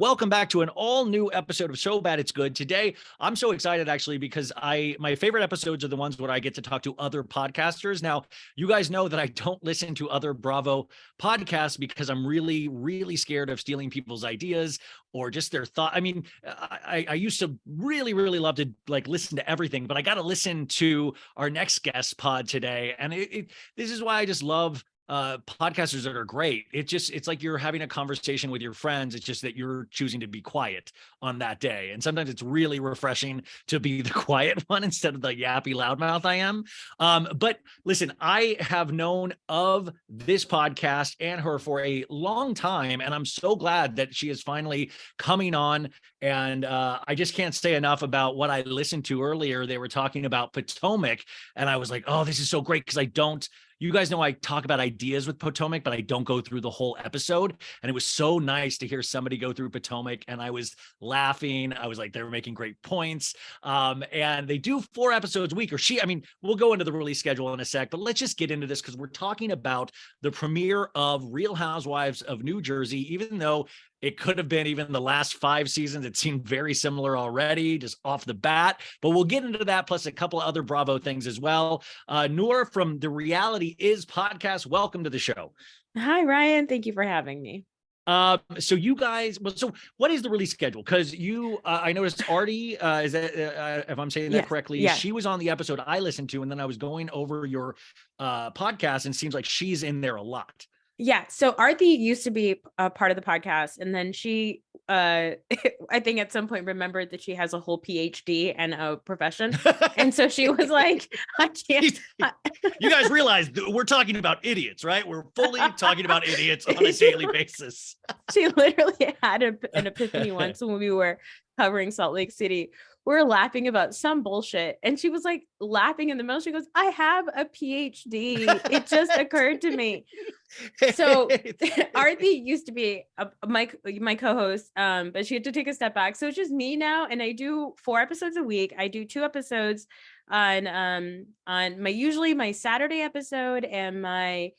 Welcome back to an all new episode of So Bad It's Good. Today, I'm so excited actually because my favorite episodes are the ones where I get to talk to other podcasters. Now, you guys know that I don't listen to other Bravo podcasts because I'm really, really scared of stealing people's ideas or just their thought. I mean, I used to really, really love to like listen to everything, but I got to listen to our next guest pod today. And this is why I just love podcasters that are great. It's like you're having a conversation with your friends. It's just that you're choosing to be quiet on that day. And sometimes it's really refreshing to be the quiet one instead of the yappy loudmouth I am. But listen, I have known of this podcast and her for a long time, and I'm so glad that she is finally coming on. And I just can't say enough about what I listened to earlier. They were talking about Potomac, and I was like, oh, this is so great because you guys know I talk about ideas with Potomac, but I don't go through the whole episode. And it was so nice to hear somebody go through Potomac, and I was laughing. I was like, they were making great points. And they do 4 episodes a week, we'll go into the release schedule in a sec, but let's just get into this because we're talking about the premiere of Real Housewives of New Jersey, even though it could have been even the last 5 seasons. It seemed very similar already, just off the bat. But we'll get into that, plus a couple of other Bravo things as well. Noor from the Reality Is podcast, welcome to the show. Hi, Ryan. Thank you for having me. So you guys, so what is the release schedule? Because I noticed Artie, is that if I'm saying that correctly, yeah. She was on the episode I listened to, and then I was going over your podcast, and it seems like she's in there a lot. Yeah. So Artie used to be a part of the podcast, and then she, I think at some point remembered that she has a whole PhD and a profession. And so she was like, I can't. You guys realize we're talking about idiots, right? We're fully talking about idiots on a daily basis. She literally had an epiphany once when we were covering Salt Lake City. We were laughing about some bullshit, and she was like laughing in the middle. She goes, I have a PhD. It just occurred to me. So Artie used to be my co-host, but she had to take a step back. So it's just me now, and I do 4 episodes a week. I do 2 episodes on my Saturday episode, and my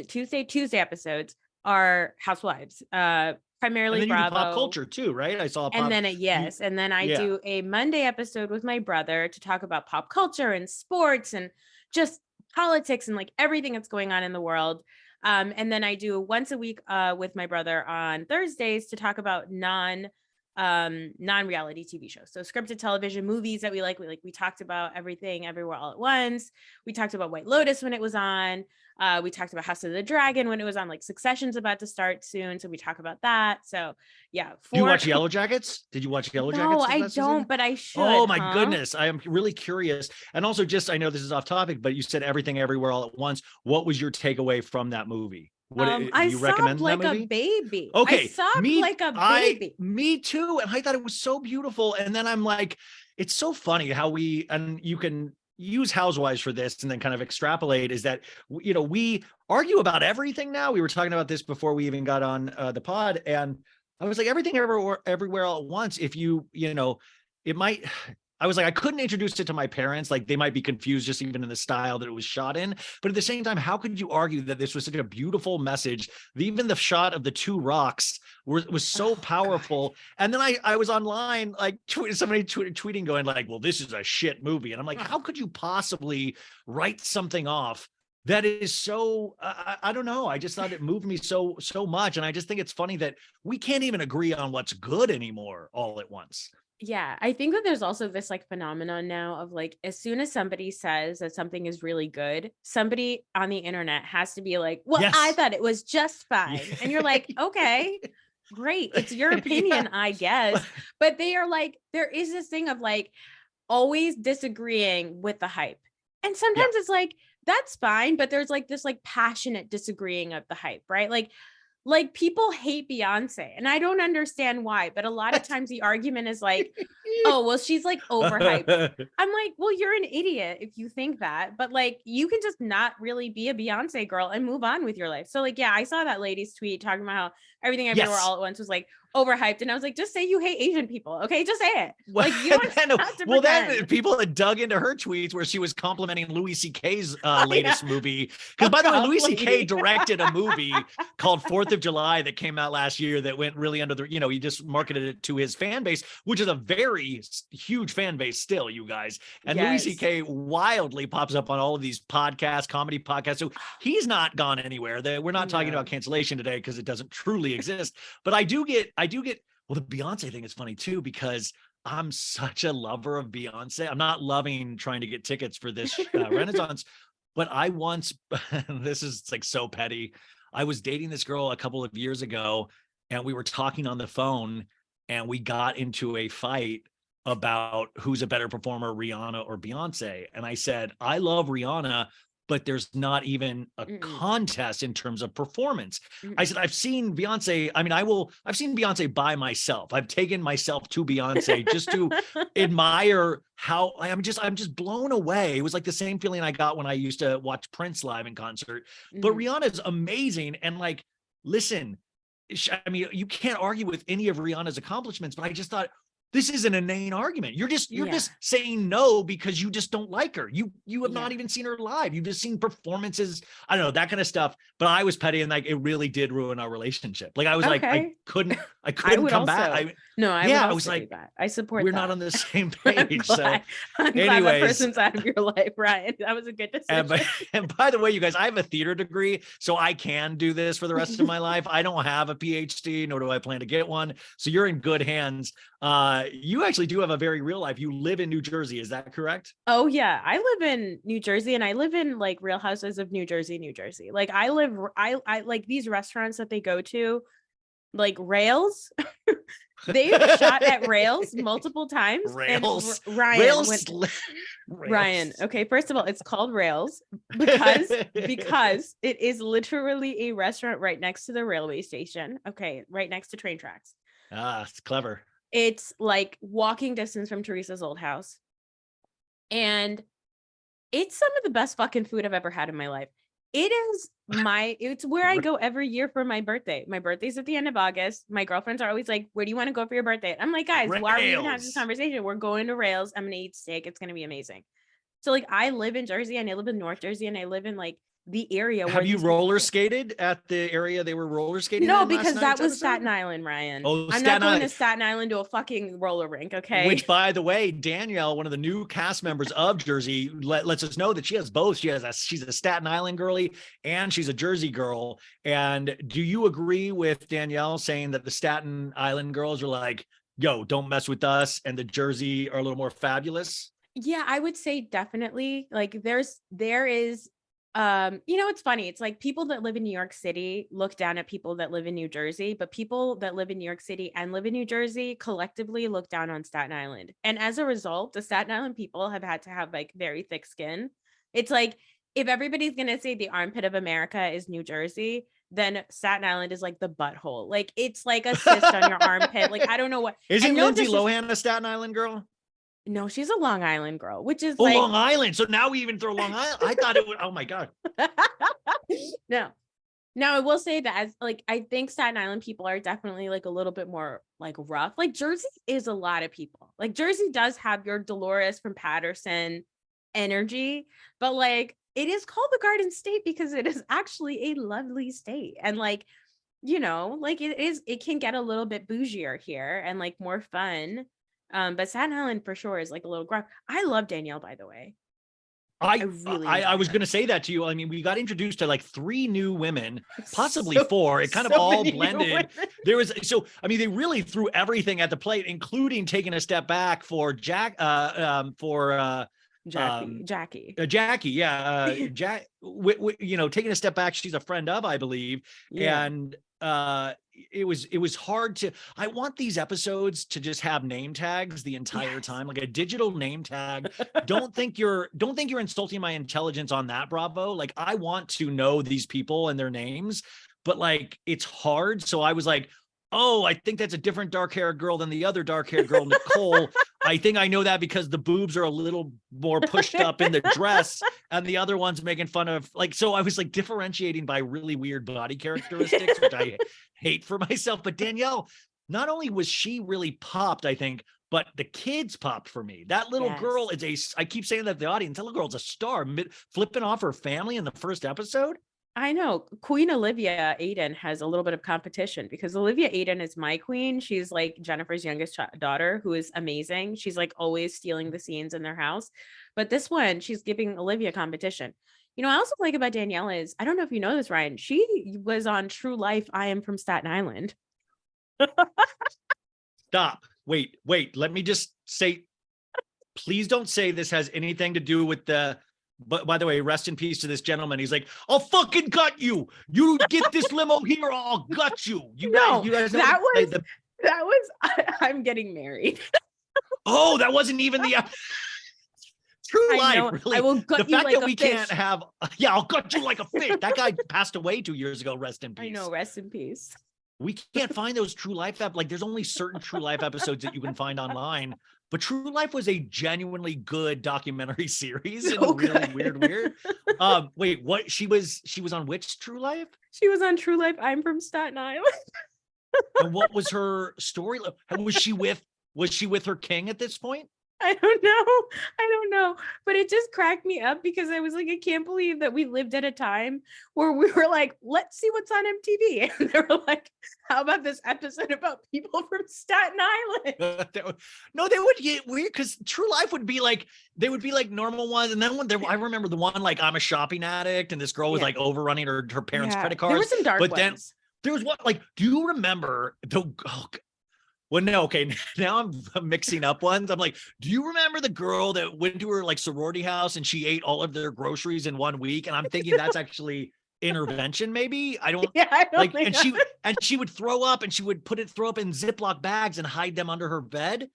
Tuesday episodes are Housewives. Primarily and then Bravo. You do pop culture too, right? I saw and then I do a Monday episode with my brother to talk about pop culture and sports and just politics and like everything that's going on in the world. And then I do once a week with my brother on Thursdays to talk about non-reality TV shows. So scripted television, movies that we like. We talked about Everything Everywhere All at Once. We talked about White Lotus when it was on. We talked about House of the Dragon when it was on. Like Succession's about to start soon, so we talk about that. So yeah. Do you watch Yellow Jackets? Did you watch Yellow Jackets? No, I don't, but I should. Oh my goodness, I am really curious. And also, I know this is off topic, but you said Everything Everywhere All at Once. What was your takeaway from that movie? I sobbed like a baby. Okay, I sobbed like a baby. Me too. And I thought it was so beautiful. And then I'm like, it's so funny how and you can use Housewives for this and then kind of extrapolate is that, we argue about everything now. We were talking about this before we even got on the pod. And I was like, Everything Everywhere All at Once. If it might, I was like, I couldn't introduce it to my parents. Like they might be confused just even in the style that it was shot in. But at the same time, how could you argue that this was such a beautiful message? Even the shot of the 2 rocks was so powerful. God. And then I was online, like somebody tweeting going like, well, this is a shit movie. And I'm like, how could you possibly write something off that is so, I don't know. I just thought it moved me so much. And I just think it's funny that we can't even agree on what's good anymore all at once. Yeah, I think that there's also this like phenomenon now of like, as soon as somebody says that something is really good, somebody on the internet has to be like, well, yes. I thought it was just fine. And you're like, okay, great. It's your opinion, I guess. But they are like, there is this thing of like always disagreeing with the hype. And sometimes it's like, that's fine. But there's like this like passionate disagreeing of the hype, right? Like people hate Beyonce and I don't understand why, but a lot of times the argument is like, oh, well, she's like overhyped. I'm like, well, you're an idiot if you think that, but like, you can just not really be a Beyonce girl and move on with your life. So like, yeah, I saw that lady's tweet talking about how Everything Everywhere All at Once was like overhyped. And I was like, just say you hate Asian people. Okay. Just say it. Well, Like, you don't have to then people had dug into her tweets where she was complimenting Louis C.K.'s latest movie. Because by the way, Louis C.K. directed a movie called 4th of July that came out last year that went really under the, he just marketed it to his fan base, which is a very huge fan base still, you guys. And Louis C.K. wildly pops up on all of these podcasts, comedy podcasts. So he's not gone anywhere. We're not talking about cancellation today because it doesn't truly exist. But I do get, well, the Beyonce thing is funny too, because I'm such a lover of Beyonce. I'm not loving trying to get tickets for this Renaissance, but I once, this is like so petty. I was dating this girl a couple of years ago and we were talking on the phone and we got into a fight about who's a better performer, Rihanna or Beyonce. And I said, I love Rihanna, but there's not even a contest in terms of performance. I said, I've seen Beyonce. I mean, I've seen Beyonce by myself. I've taken myself to Beyonce just to admire how I'm just blown away. It was like the same feeling I got when I used to watch Prince live in concert, but Rihanna's amazing. And like, listen, I mean, you can't argue with any of Rihanna's accomplishments, but I just thought, this is an inane argument. You're just saying no because you just don't like her. You have not even seen her live. You've just seen performances. I don't know, that kind of stuff. But I was petty and like it really did ruin our relationship. Like I was like, I couldn't come back. I was like, I support. We're not on the same page. I'm glad that person's out of your life, Ryan. That was a good decision. And by the way, you guys, I have a theater degree, so I can do this for the rest of my life. I don't have a PhD, nor do I plan to get one. So you're in good hands. You actually do have a very real life. You live in New Jersey. Is that correct? Oh yeah. I live in New Jersey and I live in like Real Houses of New Jersey, New Jersey. Like I like these restaurants that they go to, like Rails. They've shot at Rails multiple times. Rails. And Ryan. Okay. First of all, it's called Rails because it is literally a restaurant right next to the railway station. Okay. Right next to train tracks. Ah, it's clever. It's like walking distance from Teresa's old house. And it's some of the best fucking food I've ever had in my life. It's where I go every year for my birthday. My birthday's at the end of August. My girlfriends are always like, where do you want to go for your birthday? I'm like, guys, why are we even having this conversation? We're going to Rails. I'm going to eat steak. It's going to be amazing. So like, I live in Jersey and I live in North Jersey and I live in like the area. Have you roller skated at the area they were roller skating? No, because that was Staten Island, Ryan. Oh, I'm not going to Staten Island to a fucking roller rink. Okay. Which, by the way, Danielle, one of the new cast members of Jersey, lets us know that she has both. She's a Staten Island girly and she's a Jersey girl. And do you agree with Danielle saying that the Staten Island girls are like, yo, don't mess with us, and the Jersey are a little more fabulous? Yeah, I would say definitely. Like there is it's funny. It's like people that live in New York City look down at people that live in New Jersey, but people that live in New York City and live in New Jersey collectively look down on Staten Island. And as a result, the Staten Island people have had to have like very thick skin. It's like, if everybody's going to say the armpit of America is New Jersey, then Staten Island is like the butthole. Like it's like a cyst on your armpit. Like, I don't know what. Isn't Lindsay Lohan a Staten Island girl? No, she's a Long Island girl, which is Long Island. So now we even throw Long Island. I thought it would. Oh my God. No. Now I will say that as like, I think Staten Island people are definitely like a little bit more like rough. Like Jersey is a lot of people. Like Jersey does have your Dolores from Patterson energy, but like it is called the Garden State because it is actually a lovely state. And like, like it can get a little bit bougier here and like more fun. But Staten Island for sure is like a little gruff. I love Danielle, by the way. I was going to say that to you. I mean, we got introduced to like 3 new women, possibly 4. It kind of all blended. There was, they really threw everything at the plate, including taking a step back for Jackie. Jackie. Yeah. Taking a step back. She's a friend of, I believe. Yeah. And, it was hard to. I want these episodes to just have name tags the entire time, like a digital name tag. Don't think you're insulting my intelligence on that, Bravo. Like I want to know these people and their names, but like it's hard. So I was like, oh, I think that's a different dark-haired girl than the other dark-haired girl, Nicole. I think I know that because the boobs are a little more pushed up in the dress and the other one's making fun of like, so I was like differentiating by really weird body characteristics, which I hate for myself. But Danielle, not only was she really popped, I think, but the kids popped for me. That little girl is I keep saying that to the audience, that little girl's a star, flipping off her family in the first episode. I know Queen Olivia Aiden has a little bit of competition because Olivia Aiden is my queen. She's like Jennifer's youngest daughter, who is amazing. She's like always stealing the scenes in their house. But this one, she's giving Olivia competition. You know, I also like about Danielle is, I don't know if you know this, Ryan, she was on True Life. I Am from Staten Island. Stop. Wait. Let me just say, please don't say this has anything to do with but by the way, rest in peace to this gentleman. He's like, I'll fucking gut you. You get this limo here, or I'll gut you. You guys know that was I'm getting married. Oh, that wasn't even the True Life. Really, I will gut the you fact like that a we fish. can't have. Yeah, I'll gut you like a fish. That guy passed away 2 years ago. Rest in peace. I know. Rest in peace. We can't find those True Life like there's only certain True Life episodes that you can find online. But True Life was a genuinely good documentary series. So really weird. Wait, what? She was on which True Life? She was on True Life. I'm from Staten Island. And what was her story? Was she with her king at this point? I don't know. But it just cracked me up because I was like, I can't believe that we lived at a time where we were like, let's see what's on MTV. And they were like, how about this episode about people from Staten Island? No, they would get weird because True Life would be like, they would be like normal ones. And then I remember the one like, I'm a shopping addict and this girl was like overrunning her parents' credit cards. There were some dark ones. Then there was what, like, do you remember well, no, okay. Now I'm mixing up ones. I'm like, do you remember the girl that went to her like sorority house and she ate all of their groceries in 1 week? And I'm thinking that's actually intervention, maybe. I don't like. And she would throw up and she would throw up in Ziploc bags and hide them under her bed.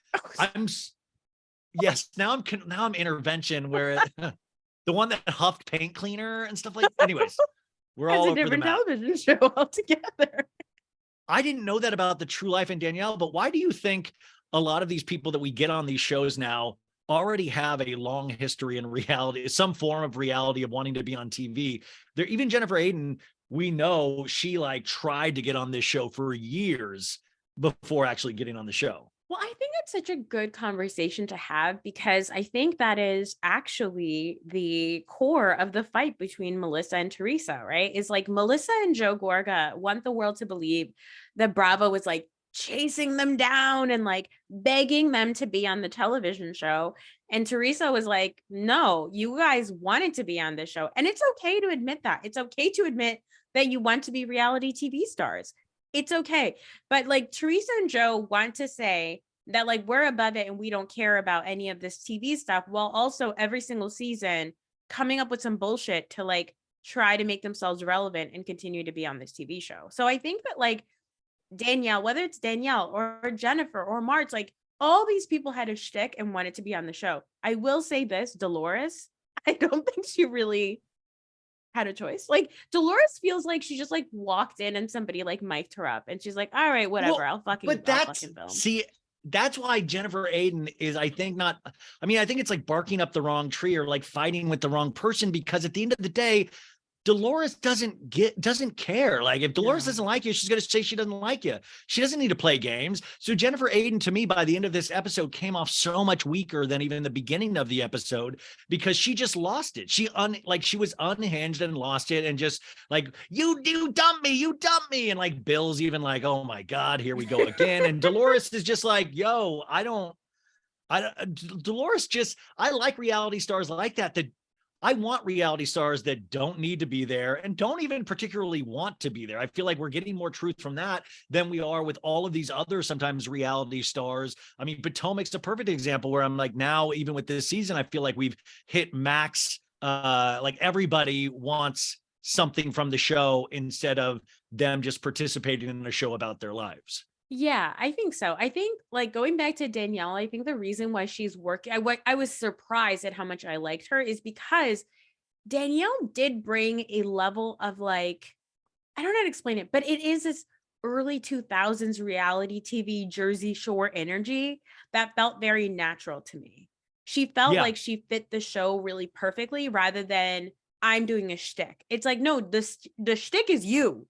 Now I'm intervention where the one that huffed paint cleaner and stuff like. Anyways, we're all over the map. It's a different television show altogether. I didn't know that about the True Life and Danielle, but why do you think a lot of these people that we get on these shows now already have a long history in reality, some form of reality of wanting to be on TV? Even Jennifer Aiden, we know she like tried to get on this show for years before actually getting on the show. Well, I think it's such a good conversation to have because I think that is actually the core of the fight between Melissa and Teresa, right? Is like Melissa and Joe Gorga want the world to believe that Bravo was like chasing them down and like begging them to be on the television show. And Teresa was like, no, you guys wanted to be on this show. And it's okay to admit that. It's okay to admit that you want to be reality TV stars. It's okay. But like Teresa and Joe want to say that like we're above it and we don't care about any of this TV stuff, while also every single season coming up with some bullshit to like try to make themselves relevant and continue to be on this TV show. So I think that like Danielle, whether it's Danielle or Jennifer or Marge, like all these people had a shtick and wanted to be on the show. I will say this, Dolores, I don't think she really had a choice. Like Dolores feels like she just like walked in and somebody like mic'd her up and she's like, all right, whatever. I'll fucking film. See, that's why Jennifer Aiden is, I think I think it's like barking up the wrong tree or like fighting with the wrong person, because at the end of the day, Dolores doesn't care. Like if Dolores doesn't like you, she's going to say she doesn't like you. She doesn't need to play games. So Jennifer Aiden, to me, by the end of this episode, came off so much weaker than even the beginning of the episode, because she just lost it. She was unhinged and lost it, and just like, you dump me. And like Bill's even like, oh my God, here we go again. And Dolores is just like, yo, Dolores just, I like reality stars like that I want reality stars that don't need to be there and don't even particularly want to be there. I feel like we're getting more truth from that than we are with all of these other sometimes reality stars. I mean, Potomac's a perfect example where I'm like, now, even with this season, I feel like we've hit max. Like everybody wants something from the show instead of them just participating in a show about their lives. Yeah, I think so. I think like going back to Danielle, I think the reason why she's working, I was surprised at how much I liked her, is because Danielle did bring a level of like, I don't know how to explain it, but it is this early 2000s reality TV Jersey Shore energy that felt very natural to me. She felt like she fit the show really perfectly, rather than I'm doing a shtick. It's like, no, the shtick is you.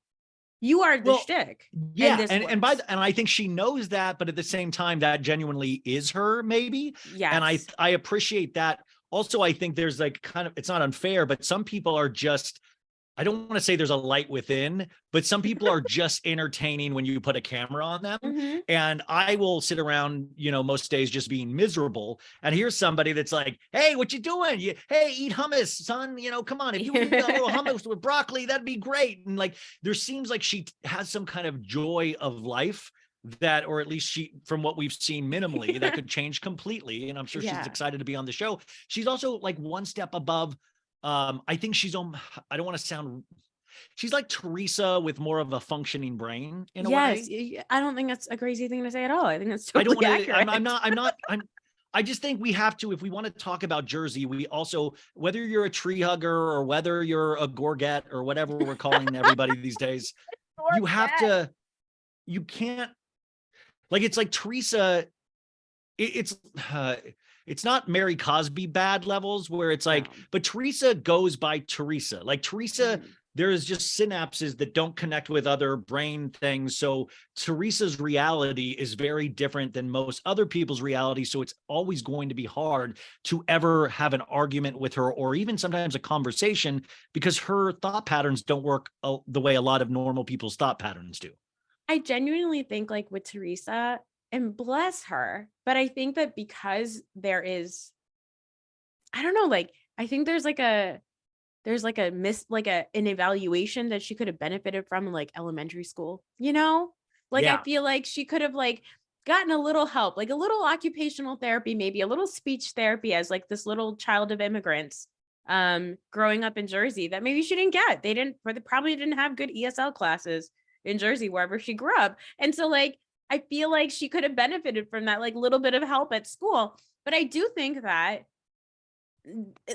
You are the Well, shtick. yeah, And and I think she knows that, but at the same time, that genuinely is her, maybe. And yes. I appreciate that. Also, I think there's like kind of, it's not unfair, but some people are just, I don't want to say there's a light within, but some people are just entertaining when you put a camera on them. Mm-hmm. And I will sit around, most days just being miserable. And here's somebody that's like, hey, what you doing? Hey, eat hummus, son. Come on. If you eat a little hummus with broccoli, that'd be great. And like, there seems like she has some kind of joy of life that, or at least from what we've seen minimally, that could change completely. And I'm sure she's Yeah. excited to be on the show. She's also like one step above. I think I don't want to sound, she's like Teresa with more of a functioning brain in a Yes. way. I don't think that's a crazy thing to say at all. I think that's I don't totally want to, accurate. I just think we have to, if we want to talk about Jersey, we also, whether you're a tree hugger or whether you're a gorget or whatever we're calling everybody these days, you have to, you can't, like, it's like Teresa, it's not Mary Cosby bad levels where it's like, but Teresa goes by Teresa. Like Teresa, there is just synapses that don't connect with other brain things. So Teresa's reality is very different than most other people's reality. So it's always going to be hard to ever have an argument with her, or even sometimes a conversation, because her thought patterns don't work the way a lot of normal people's thought patterns do. I genuinely think like with Teresa, and bless her, but I think that because there is, I don't know, like, I think there's like an evaluation that she could have benefited from in like elementary school, like, I feel like she could have like gotten a little help, like a little occupational therapy, maybe a little speech therapy as like this little child of immigrants, growing up in Jersey that maybe she didn't get. They probably didn't have good ESL classes in Jersey, wherever she grew up. And so like, I feel like she could have benefited from that, like little bit of help at school. But I do think that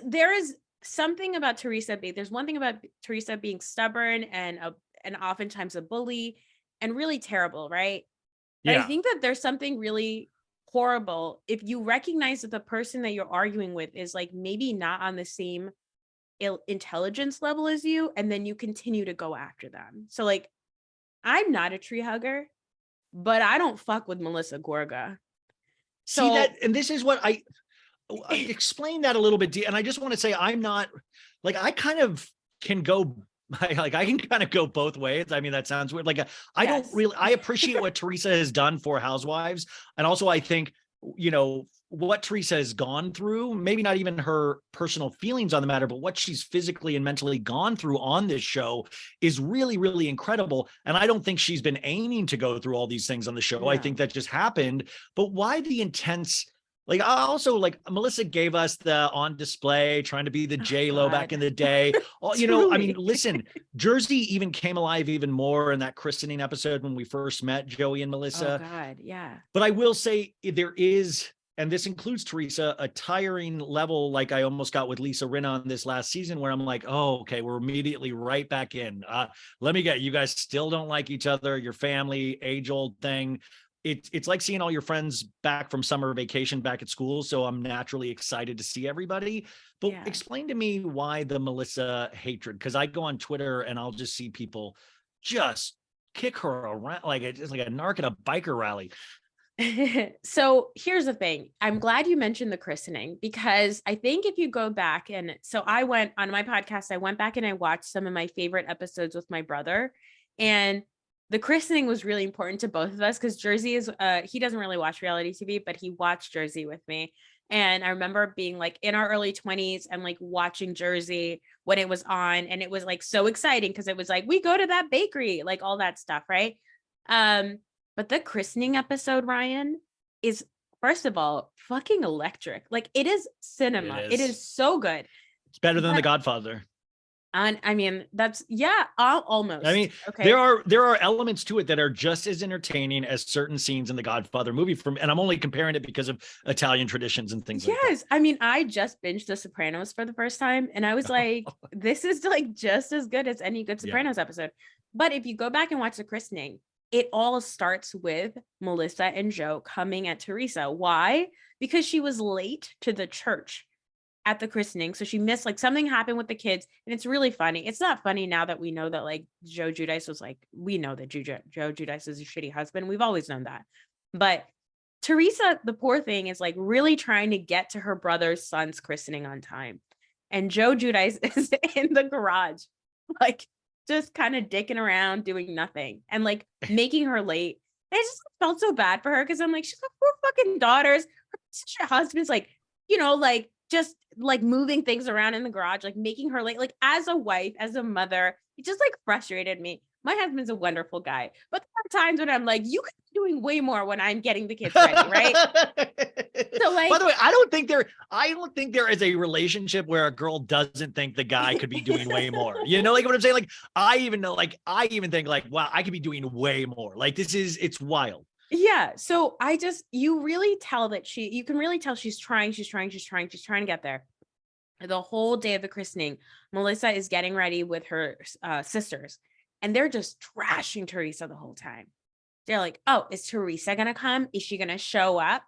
there is something about Teresa. There's one thing about Teresa being stubborn and oftentimes a bully and really terrible, right? But I think that there's something really horrible if you recognize that the person that you're arguing with is like maybe not on the same intelligence level as you, and then you continue to go after them. So like, I'm not a tree hugger, but I don't fuck with Melissa Gorga. See that, and this is what I explain that a little bit. And I just want to say, I'm not like, I kind of can go, like, I can kind of go both ways. I mean, that sounds weird. Like, I don't really, I appreciate what Teresa has done for Housewives. And also I think, what Teresa has gone through, maybe not even her personal feelings on the matter, but what she's physically and mentally gone through on this show is really, really incredible. And I don't think she's been aiming to go through all these things on the show. No. I think that just happened. But why the intense, like, I also, like, Melissa gave us the on display, trying to be the J-Lo back in the day. I mean, listen, Jersey even came alive even more in that christening episode when we first met Joey and Melissa. Oh God, yeah. But I will say there is, and this includes Teresa, a tiring level like I almost got with Lisa Rinna on this last season, where I'm like, oh, okay, we're immediately right back in. Let me get, you guys still don't like each other, your family, age-old thing. It's like seeing all your friends back from summer vacation back at school. So I'm naturally excited to see everybody. But explain to me why the Melissa hatred, because I go on Twitter and I'll just see people just kick her around like it's like a narc at a biker rally. So here's the thing. I'm glad you mentioned the christening, because I think if you go back, and so I went on my podcast, I went back and I watched some of my favorite episodes with my brother, and the christening was really important to both of us because Jersey is, he doesn't really watch reality TV, but he watched Jersey with me. And I remember being like in our early 20s and like watching Jersey when it was on, and it was like so exciting because it was like, we go to that bakery, like all that stuff. Right. But the christening episode, Ryan, is, first of all, fucking electric. Like, it is cinema. It is so good. It's better than The Godfather. And I mean, that's, almost. I mean, okay. There are elements to it that are just as entertaining as certain scenes in The Godfather movie and I'm only comparing it because of Italian traditions and things like that. Yes. I mean, I just binged The Sopranos for the first time, and I was like, this is like just as good as any good Sopranos episode. But if you go back and watch the christening, it all starts with Melissa and Joe coming at Teresa. Why? Because she was late to the church. at the christening. So she missed like something happened with the kids, and it's really funny. It's not funny now that we know that like Joe Giudice was like, we know that Joe Giudice is a shitty husband. We've always known that. But Teresa, the poor thing, is like really trying to get to her brother's son's christening on time. And Joe Giudice is in the garage, like just kind of dicking around, doing nothing, and like making her late. And I just felt so bad for her because I'm like, she's got 4 fucking daughters. Her husband's like, like just like moving things around in the garage, like making her late. Like as a wife, as a mother, it just like frustrated me. My husband's a wonderful guy, but there are times when I'm like, you could be doing way more when I'm getting the kids ready, right? So like, by the way, I don't think there is a relationship where a girl doesn't think the guy could be doing way more. You know, like what I'm saying? Like I even think like, wow, I could be doing way more. Like it's wild. Yeah. So you really tell that you can really tell she's trying to get there. The whole day of the christening, Melissa is getting ready with her sisters, and they're just trashing Teresa the whole time. They're like, oh, is Teresa going to come? Is she going to show up?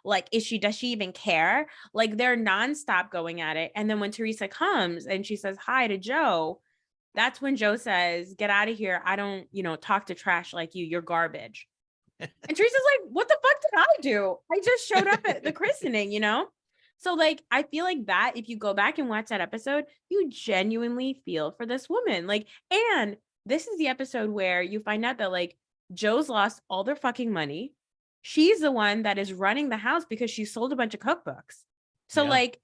Like, does she even care? Like they're nonstop going at it. And then when Teresa comes and she says hi to Joe, that's when Joe says, get out of here. I don't, talk to trash like you. You're garbage. And Teresa's like, what the fuck did I do? I just showed up at the christening, So like, I feel like that if you go back and watch that episode, you genuinely feel for this woman. Like, and this is the episode where you find out that like Joe's lost all their fucking money. She's the one that is running the house because she sold a bunch of cookbooks. So like,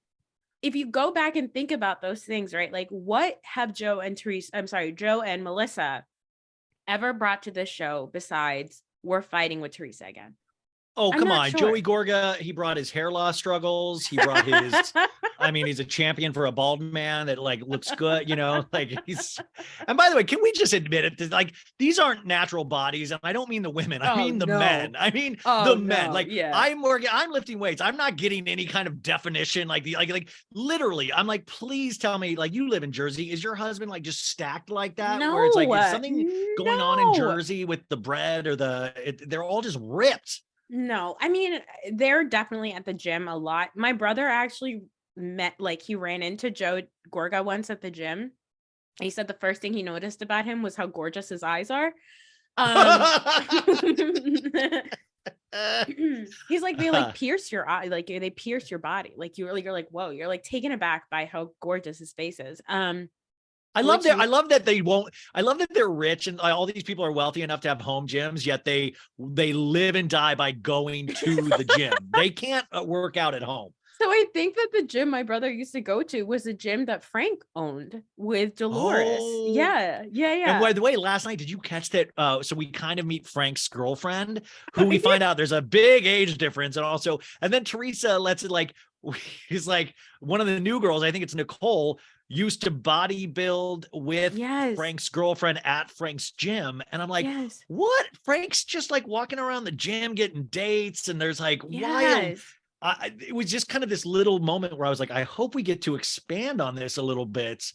if you go back and think about those things, right? Like what have Joe and Melissa ever brought to this show besides we're fighting with Teresa again? Oh, come on. Sure. Joey Gorga, he brought his hair loss struggles. He brought his, he's a champion for a bald man that like looks good, like and by the way, can we just admit it? Like, these aren't natural bodies. And I don't mean the women. I mean the men. I mean, the men, like I'm lifting weights. I'm not getting any kind of definition. Like literally, I'm like, please tell me, like, you live in Jersey. Is your husband like just stacked like that? No, where it's like, is something going on in Jersey with the bread or they're all just ripped. No, they're definitely at the gym a lot. My brother actually he ran into Joe Gorga once at the gym. He said the first thing he noticed about him was how gorgeous his eyes are. He's like, they like pierce your eye, like they pierce your body. Like you're like, whoa, you're like taken aback by how gorgeous his face is. I love that they're rich and all these people are wealthy enough to have home gyms, yet they live and die by going to the gym. They can't work out at home. So I think that the gym my brother used to go to was a gym that Frank owned with Dolores. Oh. Yeah. And by the way, last night, did you catch that? So we kind of meet Frank's girlfriend, who we find out there's a big age difference. And then Teresa lets it like, he's like one of the new girls, I think it's Nicole, used to bodybuild with Frank's girlfriend at Frank's gym. And I'm like, what? Frank's just like walking around the gym, getting dates. And there's like wild. It was just kind of this little moment where I was like, I hope we get to expand on this a little bit.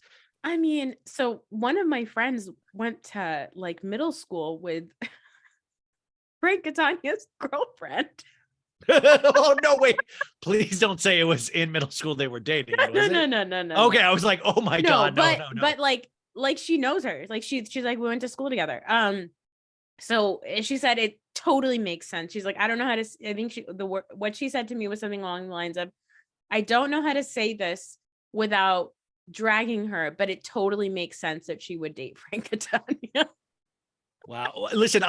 So one of my friends went to like middle school with Frank Catania's girlfriend. Oh no, wait, please don't say it was in middle school they were dating. No. Okay, I was like, oh my God, no. But like she knows her, like she's like, we went to school together. So she said it totally makes sense. She's like, I don't know how to, I think what she said to me was something along the lines of, I don't know how to say this without dragging her, but it totally makes sense that she would date Frank Catania. Wow. Listen,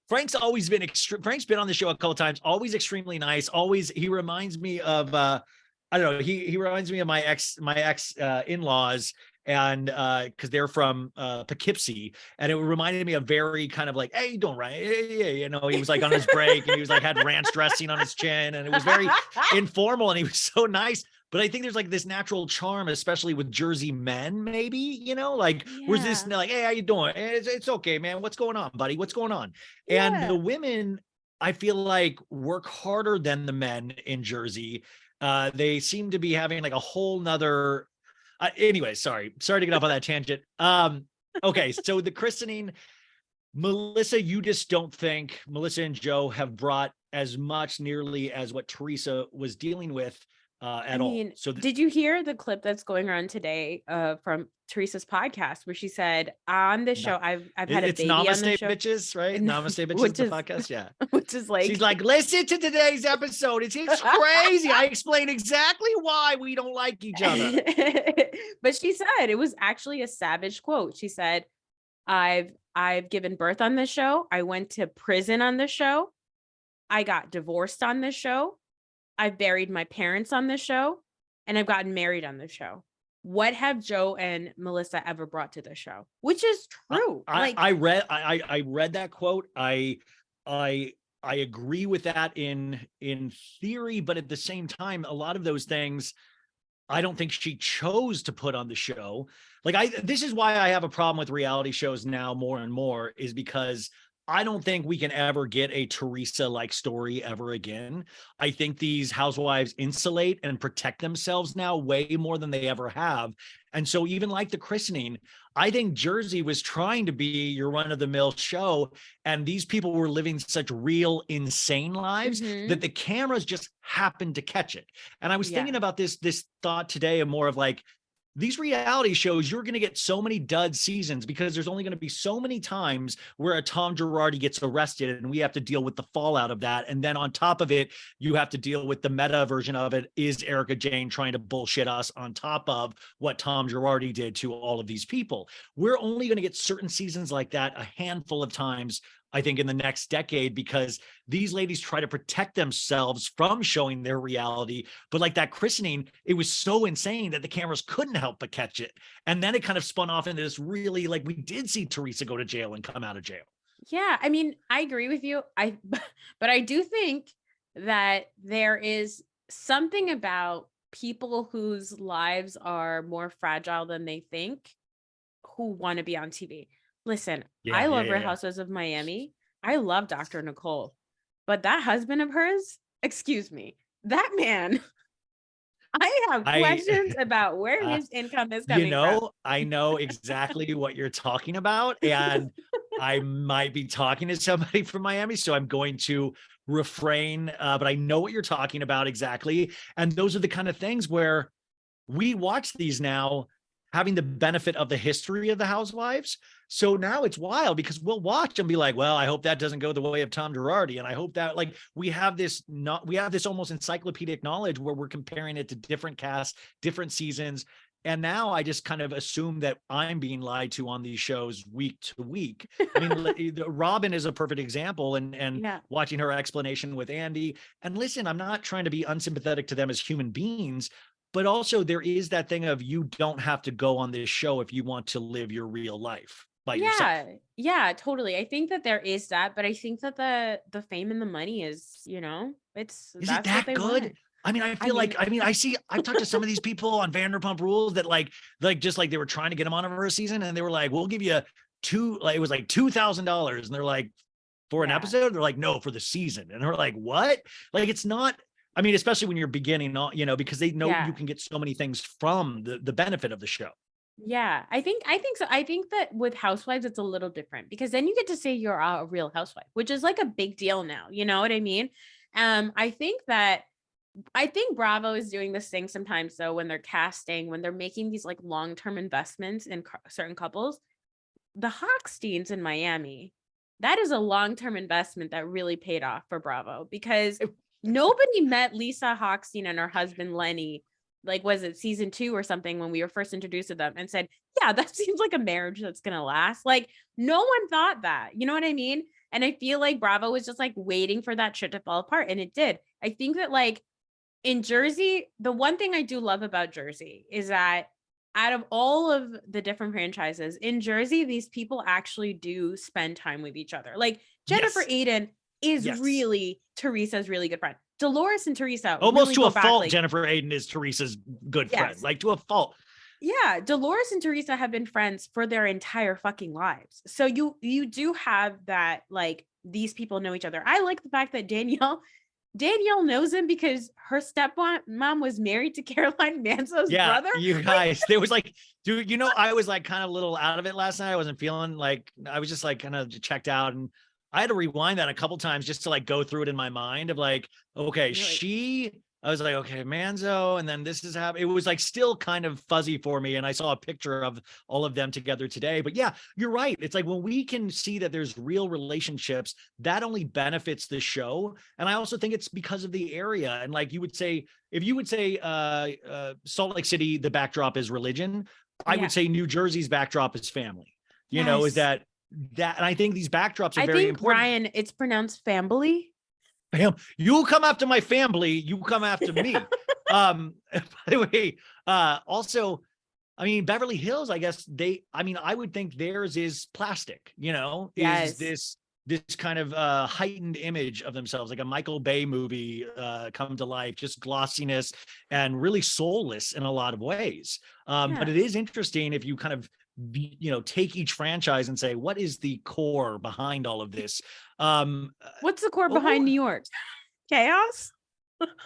Frank's always been Frank's been on the show a couple of times, always extremely nice. Always, he reminds me of, I don't know. He reminds me of my ex in-laws, and because they're from Poughkeepsie, and it reminded me of very kind of like, hey, you doing right? Hey, he was like on his break, and he was like had ranch dressing on his chin, and it was very informal, and he was so nice. But I think there's like this natural charm, especially with Jersey men, maybe, where's this like, hey, how you doing? It's okay, man. What's going on, buddy? What's going on? Yeah. And the women, I feel like, work harder than the men in Jersey. They seem to be having like a whole nother, anyway, sorry to get off on that tangent. Okay. So the christening, Melissa, you just don't think Melissa and Joe have brought as much nearly as what Teresa was dealing with at all. So did you hear the clip that's going around today from Teresa's podcast where she said on the show, I've had a baby Namaste on the show, bitches, right? Namaste bitches, the podcast, yeah. Which is like, she's like, listen to today's episode. It's crazy. I explain exactly why we don't like each other. But she said it was actually a savage quote. She said, I've given birth on this show. I went to prison on this show. I got divorced on this show. I've buried my parents on this show, and I've gotten married on this show. What have Joe and Melissa ever brought to the show? Which is true. I read that quote. I agree with that in theory, but at the same time, a lot of those things I don't think she chose to put on the show. This is why I have a problem with reality shows now more and more, is because I don't think we can ever get a Teresa-like story ever again. I think these housewives insulate and protect themselves now way more than they ever have. And so even like the christening, I think Jersey was trying to be your run-of-the-mill show, and these people were living such real, insane lives that the cameras just happened to catch it. And I was thinking about this thought today, of more of like, these reality shows, you're going to get so many dud seasons because there's only going to be so many times where a Tom Girardi gets arrested and we have to deal with the fallout of that. And then on top of it, you have to deal with the meta version of it. Is Erica Jane trying to bullshit us on top of what Tom Girardi did to all of these people? We're only going to get certain seasons like that a handful of times, I think, in the next decade, because these ladies try to protect themselves from showing their reality. But like that christening, it was so insane that the cameras couldn't help but catch it. And then it kind of spun off into this really, like, we did see Teresa go to jail and come out of jail. Yeah, I mean, I agree with you. But I do think that there is something about people whose lives are more fragile than they think who want to be on TV. Listen, I love Real Housewives of Miami. I love Dr. Nicole, but that husband of hers, excuse me, that man, I have questions about where his income is coming from. I know exactly what you're talking about, and I might be talking to somebody from Miami, so I'm going to refrain, but I know what you're talking about exactly. And those are the kind of things where we watch these now, having the benefit of the history of the housewives. So now it's wild because we'll watch and be like, well, I hope that doesn't go the way of Tom Girardi. And I hope that, like, we have this almost encyclopedic knowledge where we're comparing it to different casts, different seasons. And now I just kind of assume that I'm being lied to on these shows week to week. I mean, Robin is a perfect example, and watching her explanation with Andy. And listen, I'm not trying to be unsympathetic to them as human beings, but also there is that thing of, you don't have to go on this show if you want to live your real life by yourself. Yeah, totally. I think that there is that, but I think that the fame and the money is, is it that good? Want. I mean, I've talked to some of these people on Vanderpump Rules that just like they were trying to get them on for a season, and they were like, we'll give you it was like $2,000. And they're like, for an episode? They're like, no, for the season. And they're like, what? Like, it's not, I mean, especially when you're beginning, because they know you can get so many things from the benefit of the show. Yeah, I think so. I think that with Housewives, it's a little different because then you get to say you're a real housewife, which is like a big deal now. You know what I mean? I think Bravo is doing this thing sometimes, though, when they're casting, when they're making these like long-term investments in certain couples. The Hochsteins in Miami, that is a long-term investment that really paid off for Bravo, because nobody met Lisa Hochstein and her husband Lenny, like, was it season 2 or something, when we were first introduced to them, and said, yeah, that seems like a marriage that's gonna last. Like, no one thought that, you know what I mean? And I feel like Bravo was just like waiting for that shit to fall apart, and it did. I think that, like, in Jersey, the one thing I do love about Jersey is that out of all of the different franchises in Jersey, these people actually do spend time with each other. Like, Jennifer Aiden is really Teresa's really good friend. Dolores and Teresa almost really to a fault. like, Jennifer Aiden is Teresa's good friend, like to a fault. Yeah, Dolores and Teresa have been friends for their entire fucking lives. So you do have that, like, these people know each other. I like the fact that Danielle knows him because her stepmom was married to Caroline Manzo's brother. You guys, there was like, dude, I was like kind of a little out of it last night. I wasn't feeling like, I was just like kind of checked out, and I had to rewind that a couple times just to like go through it in my mind of like, okay, she I was like, okay, Manzo, and then this is happening. It was like still kind of fuzzy for me. And I saw a picture of all of them together today. But yeah, you're right. It's like when we can see that there's real relationships, that only benefits the show. And I also think it's because of the area. And like you would say, if you would say Salt Lake City, the backdrop is religion, I would say New Jersey's backdrop is family. You know, is that, and I think these backdrops are very important. Ryan, it's pronounced family. You come after my family, you come after me. By the way, also, I mean, Beverly Hills, I guess I would think theirs is plastic, you know, is this kind of heightened image of themselves, like a Michael Bay movie come to life, just glossiness and really soulless in a lot of ways. But it is interesting if you kind of, you know, take each franchise and say, what is the core behind all of this? What's the core behind New York? Chaos?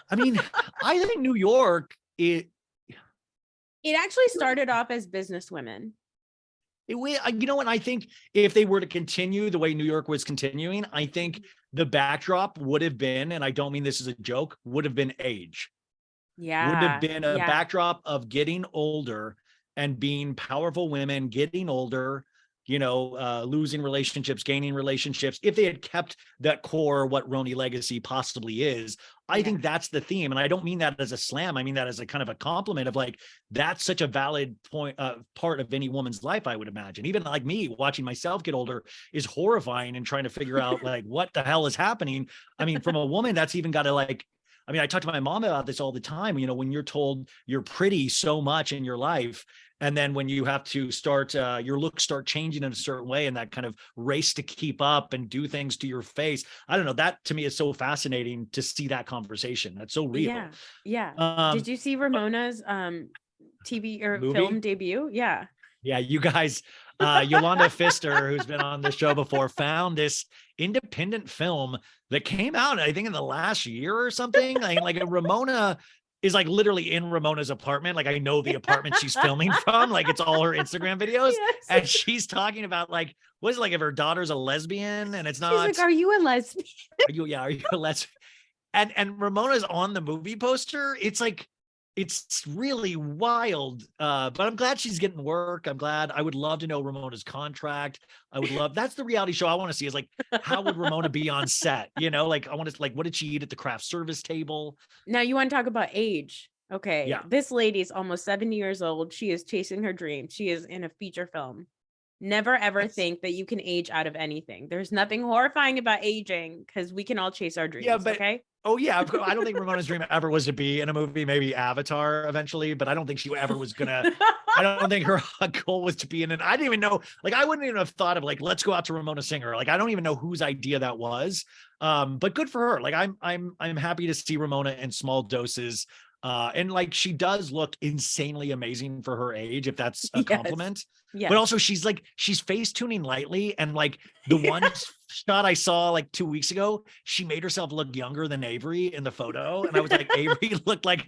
I mean, I think New York, it actually started off as businesswomen. You know what? I think if they were to continue the way New York was continuing, I think the backdrop would have been, and I don't mean this as a joke, would have been age. Yeah. Would have been a backdrop of getting older and being powerful women, getting older, you know, losing relationships, gaining relationships. If they had kept that core, what RHONJ legacy possibly is, I think that's the theme. And I don't mean that as a slam. I mean that as a kind of a compliment of like, that's such a valid point, part of any woman's life, I would imagine. Even like me watching myself get older is horrifying and trying to figure out like, what the hell is happening? I mean, from a woman, that's even got to like, I mean, I talk to my mom about this all the time, you know, when you're told you're pretty so much in your life, and then when you have to start, your looks start changing in a certain way, and that kind of race to keep up and do things to your face. I don't know. That to me is so fascinating to see that conversation. That's so real. Yeah. Did you see Ramona's TV or movie? film debut? Yeah. Yeah, you guys, Yolanda Pfister, who's been on the show before, found this independent film that came out, I think, in the last year or something. Like Ramona is like literally in Ramona's apartment. Like I know the apartment she's filming from, like it's all her Instagram videos. Yes. And she's talking about like, what is it, like if her daughter's a lesbian and it's not. She's like, are you a lesbian? Are you a lesbian? And Ramona's on the movie poster. It's like, it's really wild. But I'm glad she's getting work. I would love to know Ramona's contract. That's the reality show I want to see, is like, how would Ramona be on set? You know, like I want to, like, what did she eat at the craft service table? Now you want to talk about age. Okay. Yeah. This lady's almost 70 years old. She is chasing her dream. She is in a feature film. Never ever think that you can age out of anything. There's nothing horrifying about aging because we can all chase our dreams. Yeah, but okay. Oh yeah, I don't think Ramona's dream ever was to be in a movie, maybe Avatar eventually, but I don't think she ever was gonna. I don't think her goal was to be in it. I didn't even know, like, I wouldn't even have thought of like, let's go out to Ramona Singer. Like, I don't even know whose idea that was. But good for her. Like, I'm happy to see Ramona in small doses. And like, she does look insanely amazing for her age, if that's a compliment. Yeah. But also she's face tuning lightly. And like the one shot I saw like 2 weeks ago, she made herself look younger than Avery in the photo. And I was like, Avery looked like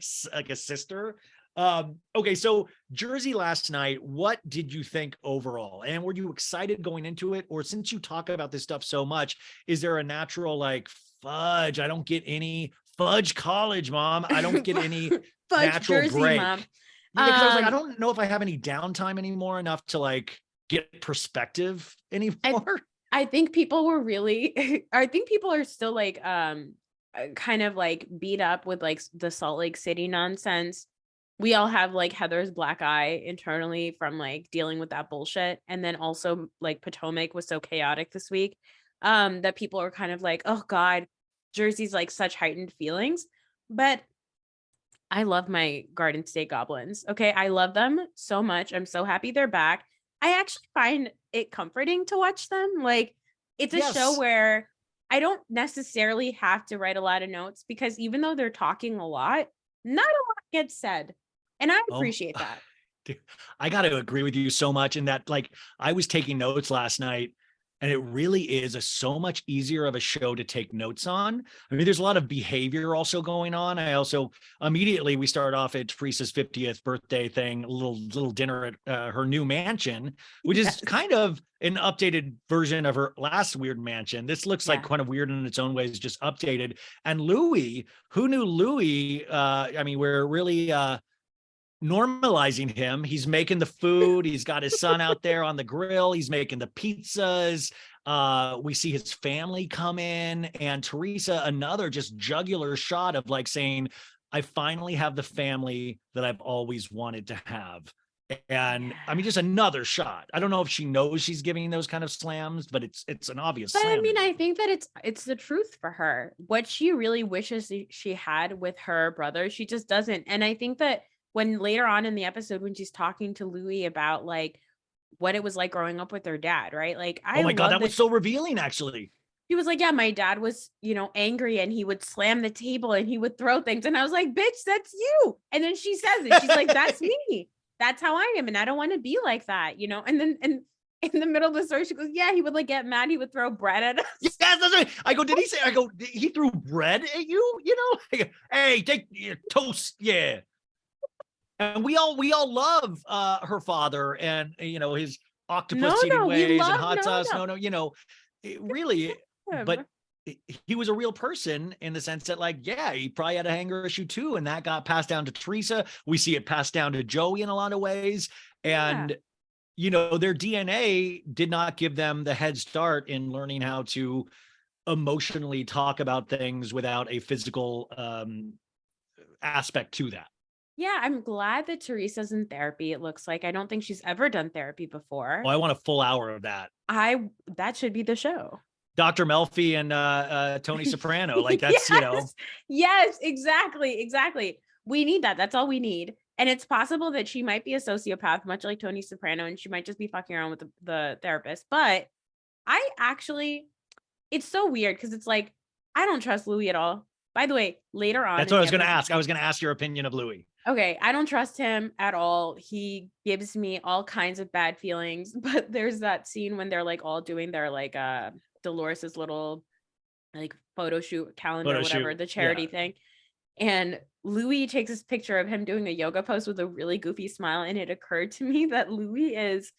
a sister. Okay. So Jersey last night, what did you think overall? And were you excited going into it? Or since you talk about this stuff so much, is there a natural like, fudge, I don't get any fudge college, mom, I don't get any natural Jersey, break. Mom. Yeah, because I was like, I don't know if I have any downtime anymore enough to like get perspective anymore. I think people were really, I think people are still like, kind of like beat up with like the Salt Lake City nonsense. We all have like Heather's black eye internally from like dealing with that bullshit. And then also like Potomac was so chaotic this week, that people are kind of like, oh God, Jersey's like such heightened feelings. But I love my Garden State Goblins. Okay. I love them so much. I'm so happy they're back. I actually find it comforting to watch them. Like, it's a show where I don't necessarily have to write a lot of notes, because even though they're talking a lot, not a lot gets said. And I appreciate that. Dude, I got to agree with you so much in that, like, I was taking notes last night And it really is so much easier of a show to take notes on. I mean, there's a lot of behavior also going on. I also immediately we start off at Teresa's 50th birthday thing, a little dinner at her new mansion, which is kind of an updated version of her last weird mansion. This looks like kind of weird in its own ways, just updated. And Louis, who knew Louis? I mean, we're really normalizing him. He's making the food. He's got his son out there on the grill. He's making the pizzas. We see his family come in, and Teresa, another just jugular shot of like saying, I finally have the family that I've always wanted to have. And I mean, just another shot. I don't know if she knows she's giving those kind of slams, but it's an obvious slam. I mean, I think that it's the truth for her. What she really wishes she had with her brother, she just doesn't. And I think that when later on in the episode, when she's talking to Louis about like what it was like growing up with her dad, right? Like, oh my God, that was so revealing, actually. He was like, yeah, my dad was, angry, and he would slam the table and he would throw things. And I was like, bitch, that's you. And then she says it. She's like, that's me. That's how I am. And I don't want to be like that, And then, in the middle of the story, she goes, yeah, he would like get mad. He would throw bread at us. Yes, that's right. I go, he threw bread at you? I go, hey, take your toast. Yeah. And we all love her father and his octopus eating ways and hot sauce. Really, but he was a real person in the sense that he probably had a hanger issue too, and that got passed down to Teresa. We see it passed down to Joey in a lot of ways, and their DNA did not give them the head start in learning how to emotionally talk about things without a physical aspect to that. Yeah, I'm glad that Teresa's in therapy. It looks like I don't think she's ever done therapy before. Oh, I want a full hour of that. That should be the show. Dr. Melfi and Tony Soprano. That's, Yes, exactly. We need that. That's all we need. And it's possible that she might be a sociopath, much like Tony Soprano, and she might just be fucking around with the therapist. But it's so weird because it's like, I don't trust Louis at all. By the way, later on. That's what I was going to ask. I was going to ask your opinion of Louis. Okay, I don't trust him at all. He gives me all kinds of bad feelings. But there's that scene when they're all doing their Dolores's little photo shoot calendar, whatever, the charity thing. And Louis takes this picture of him doing a yoga pose with a really goofy smile. And it occurred to me that Louis is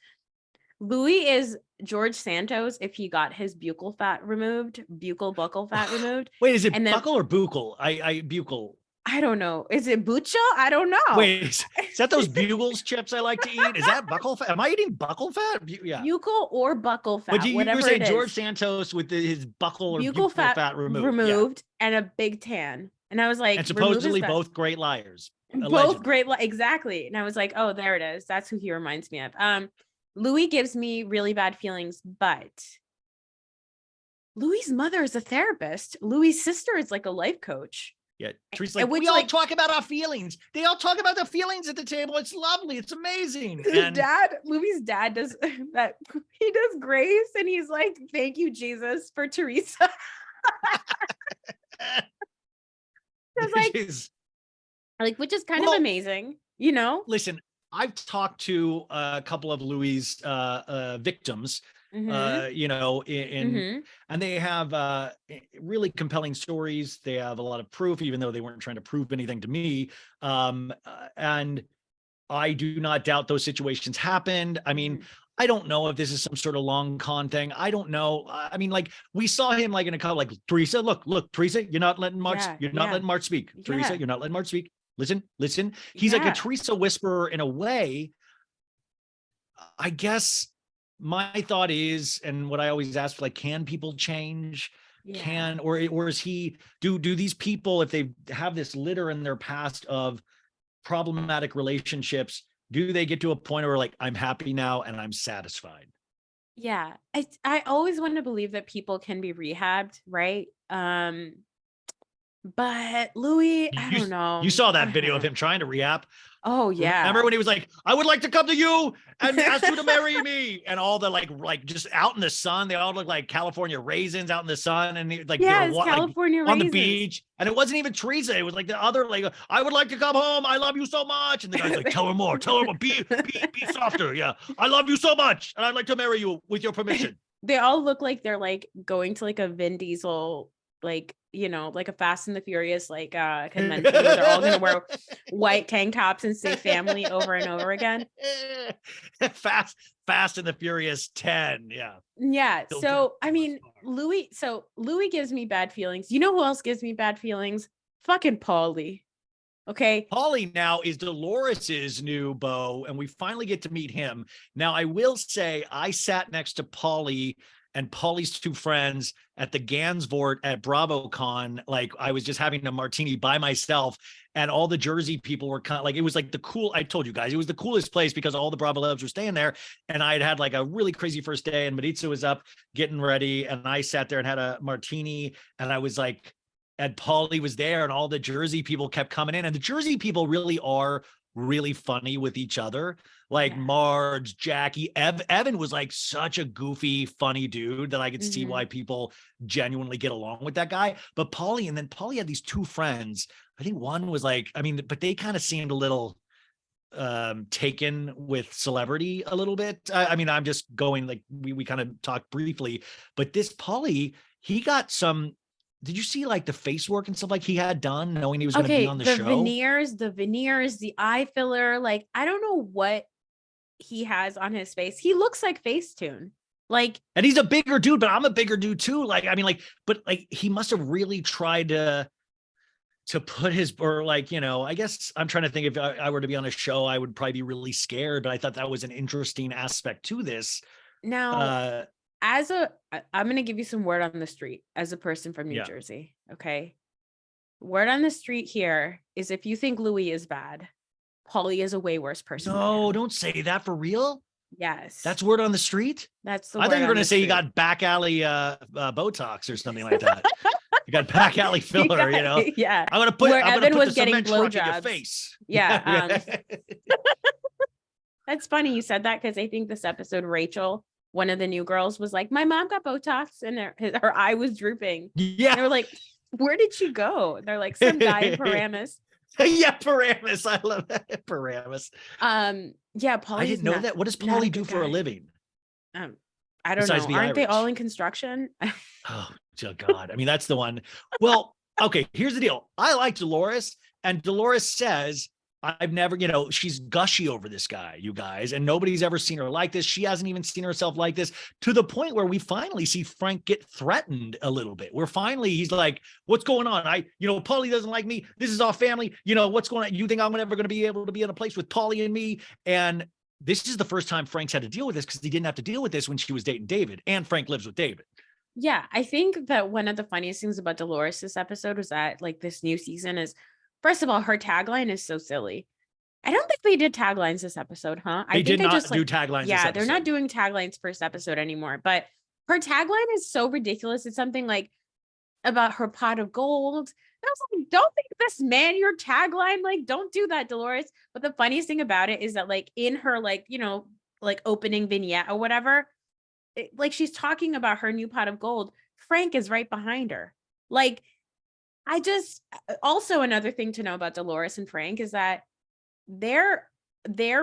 George Santos if he got his buccal fat removed. Wait, is it buccal or buccal? Buccal. I don't know. Is it bucho? I don't know. Wait, is that those Bugles chips I like to eat? Is that buccal fat? Am I eating buccal fat? Yeah. Buccal or buccal fat. But you were saying George Santos with his buccal or buccal fat removed and a big tan. And I was like, and supposedly both great liars. Both great, exactly. And I was like, oh, there it is. That's who he reminds me of. Louis gives me really bad feelings, but Louis's mother is a therapist. Louis's sister is like a life coach. Yeah, Teresa's we all talk about our feelings. They all talk about their feelings at the table. It's lovely. It's amazing. Louis's dad does that. He does grace, and he's like, "Thank you, Jesus, for Teresa." It's which is kind of amazing, Listen, I've talked to a couple of Louis's victims. Mm-hmm. And they have really compelling stories. They have a lot of proof, even though they weren't trying to prove anything to me. And I do not doubt those situations happened. I mean, I don't know if this is some sort of long con thing. I don't know. I mean, we saw him in a couple, Teresa, look, Teresa, you're not letting Mark, letting Mark speak. Teresa, you're not letting Mark speak. Listen. He's like a Teresa whisperer in a way. I guess my thought is, and what I always ask, can people change? Yeah. Or is he, do these people, if they have this litter in their past of problematic relationships, do they get to a point where I'm happy now and I'm satisfied? Yeah. I always want to believe that people can be rehabbed, right? But Louis, I don't know. You saw that video of him trying to rehab. Oh yeah. Remember when he was like, I would like to come to you and ask you to marry me, and all the like just out in the sun, they all look like California raisins out in the sun, and California raisins on the beach. And it wasn't even Teresa, it was the other, I would like to come home, I love you so much. And the guy's like, tell her more, be softer. Yeah, I love you so much and I'd like to marry you with your permission. They all look like they're like going to like a Vin Diesel, like, you know, like a Fast and the Furious, like convention where they're all gonna wear white tank tops and say family over and over again. Fast and the Furious 10. Yeah. Yeah. So I mean, Louis gives me bad feelings. You know who else gives me bad feelings? Fucking Paulie. Okay. Paulie now is Dolores's new beau, and we finally get to meet him. Now, I will say I sat next to Paulie and Paulie's two friends at the Gansvort at BravoCon. Like, I was just having a martini by myself, and all the Jersey people were kind of like, it was like I told you guys, it was the coolest place because all the Bravo Lebs were staying there. And I had like a really crazy first day, and Maritza was up getting ready, and I sat there and had a martini, and I was like, and Paulie was there, and all the Jersey people kept coming in, and the Jersey people really are really funny with each other. Like Marge, Jackie, Evan was like such a goofy, funny dude that I could see why people genuinely get along with that guy. But Paulie had these two friends. I think one was like, I mean, but they kind of seemed a little taken with celebrity a little bit. I mean, I'm just going like, we kind of talked briefly, but this Paulie, he got some. Did you see like the face work and stuff like he had done knowing he was going to be on the show? The veneers, the eye filler. Like, I don't know what he has on his face. He looks like Facetune. Like, and he's a bigger dude, but I'm a bigger dude too. Like, I mean, like, but like he must have really tried to put his, or like, you know, I guess I'm trying to think if I were to be on a show, I would probably be really scared, but I thought that was an interesting aspect to this. Now, I'm going to give you some word on the street as a person from New Jersey. Okay. Word on the street here is if you think Louis is bad, Paulie is a way worse person. No, don't say that for real. Yes. That's word on the street. That's the I thought you were going to say you got back alley Botox or something like that. You got back alley filler, you know? Yeah. I'm going to put, where I'm Evan put was the getting cement truck in your blowjobs. face. Yeah. That's funny you said that because I think this episode, Rachel, one of the new girls, was like, my mom got Botox and her eye was drooping. Yeah. And they were like, where did she go? They're like, some guy in Paramus. Yeah, Paramus. I love that. Paramus. Yeah, Paulie. I didn't know that. What does Paulie do for a living? I don't know. Aren't they all in construction? Oh, God. I mean, that's the one. Well, okay, here's the deal. I like Dolores, and Dolores says, I've never, you know, she's gushy over this guy, you guys, and nobody's ever seen her like this. She hasn't even seen herself like this, to the point where we finally see Frank get threatened a little bit. He's like, what's going on? Paulie doesn't like me. This is our family. You know, what's going on? You think I'm never going to be able to be in a place with Paulie and me? And this is the first time Frank's had to deal with this, because he didn't have to deal with this when she was dating David, and Frank lives with David. Yeah, I think that one of the funniest things about Dolores this episode was that, like, this new season is, first of all, her tagline is so silly. I don't think they did taglines this episode, huh? They did not do taglines. Yeah, they're not doing taglines first episode anymore. But her tagline is so ridiculous. It's something like about her pot of gold. And I was like, don't make this man your tagline. Like, don't do that, Dolores. But the funniest thing about it is that, like, in her, like, you know, like opening vignette or whatever, like she's talking about her new pot of gold. Frank is right behind her. Like, also another thing to know about Dolores and Frank is that their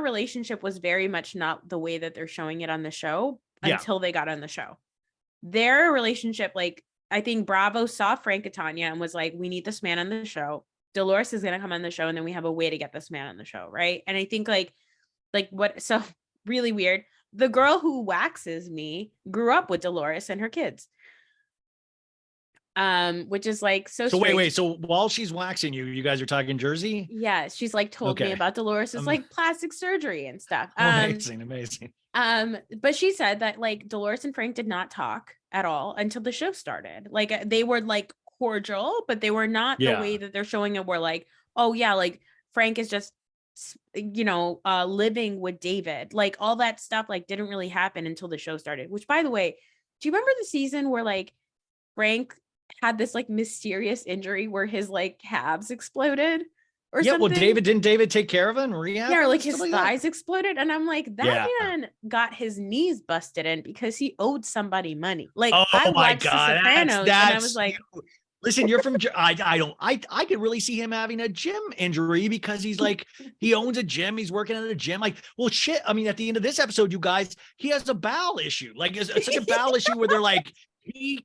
relationship was very much not the way that they're showing it on the show until they got on the show. Their relationship, like, I think Bravo saw Frank and Tanya and was like, we need this man on the show. Dolores is going to come on the show, and then we have a way to get this man on the show. Right. And I think like what, so really weird. The girl who waxes me grew up with Dolores and her kids. Which is like so wait, so while she's waxing you guys are talking Jersey? Yeah, she's like told me about Dolores's like plastic surgery and stuff. Amazing. But she said that like Dolores and Frank did not talk at all until the show started. Like they were like cordial, but they were not the way that they're showing it, where like, oh yeah, like Frank is just, you know, living with David. Like all that stuff like didn't really happen until the show started. Which, by the way, do you remember the season where like Frank had this like mysterious injury where his like calves exploded or something? Well, didn't David take care of it and rehab? Yeah, or like his thighs exploded. And I'm like, that man got his knees busted in because he owed somebody money. Like, oh I my watched God, The Sopranos, and I was like, Listen, you're from, I could really see him having a gym injury because he's like, he owns a gym. He's working at a gym. Like, well, shit. I mean, at the end of this episode, you guys, he has a bowel issue. Like it's such a bowel issue where they're like, he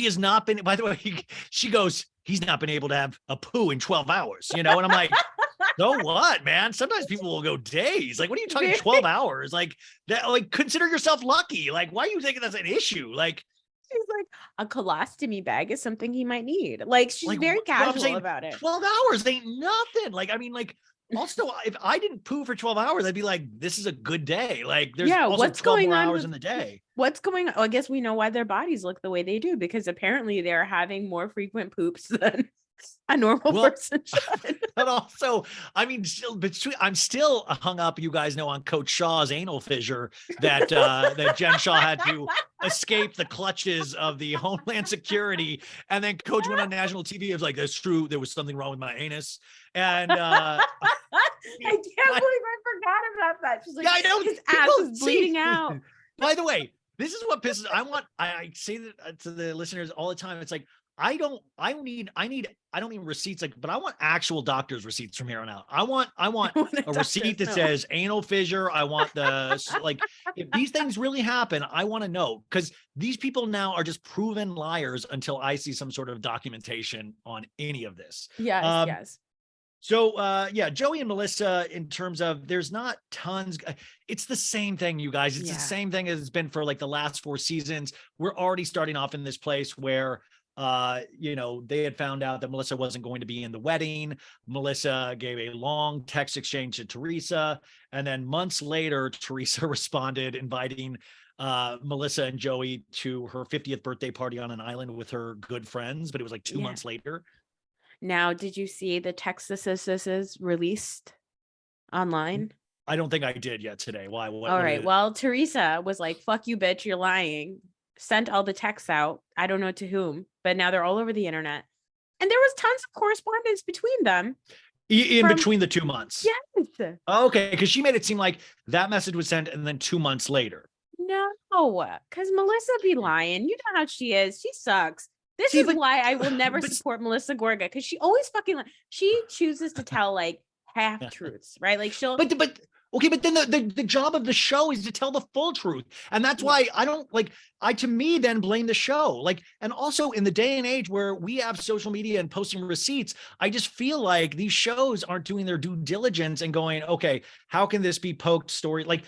has not been, by the way, she goes, he's not been able to have a poo in 12 hours, And I'm like, so what, man? Sometimes people will go days. Like, what are you talking 12 hours? Like that, like, consider yourself lucky. Like, why are you thinking that's an issue? Like, she's like, a colostomy bag is something he might need. Like, she's very casual about it. 12 hours ain't nothing. Like, I mean, like, also, if I didn't poo for 12 hours, I'd be like, this is a good day. Like, there's also what's 12 going more on hours in the day. What's going on? I guess we know why their bodies look the way they do, because apparently they're having more frequent poops than a normal person should. But also, I mean, I'm still hung up, you guys know, on Coach Shaw's anal fissure that that Jen Shaw had to escape the clutches of the Homeland Security. And then Coach went on national TV. It was like, that's true. There was something wrong with my anus. And I can't believe I forgot about that. She's like, yeah, I know, his ass is bleeding out. By the way, this is what pisses. I say that to the listeners all the time. It's like, I don't need receipts, like, but I want actual doctor's receipts from here on out. I want a receipt that says anal fissure. I want like, if these things really happen, I want to know, because these people now are just proven liars until I see some sort of documentation on any of this. Yes, yes. So, yeah, Joey and Melissa, in terms of, there's not tons. It's the same thing, you guys. It's the same thing as it's been for like the last 4 seasons. We're already starting off in this place where, they had found out that Melissa wasn't going to be in the wedding. Melissa gave a long text exchange to Teresa. And then months later, Teresa responded, inviting Melissa and Joey to her 50th birthday party on an island with her good friends. But it was like 2 months later. Now, did you see the text is released online? I don't think I did yet today. Why? All right. Well, Teresa was like, fuck you, bitch, you're lying. Sent all the texts out. I don't know to whom, but now they're all over the internet. And there was tons of correspondence between them. Between the 2 months? Yes. Okay, because she made it seem like that message was sent and then 2 months later. No, because Melissa be lying. You know how she is. She sucks. This is why I will never support Melissa Gorga, because she always fucking she chooses to tell like half truths, right? Like she'll okay, but then the job of the show is to tell the full truth. And that's why I don't like, to me then blame the show. Like, and also in the day and age where we have social media and posting receipts, I just feel like these shows aren't doing their due diligence and going, okay, how can this be poked story? Like,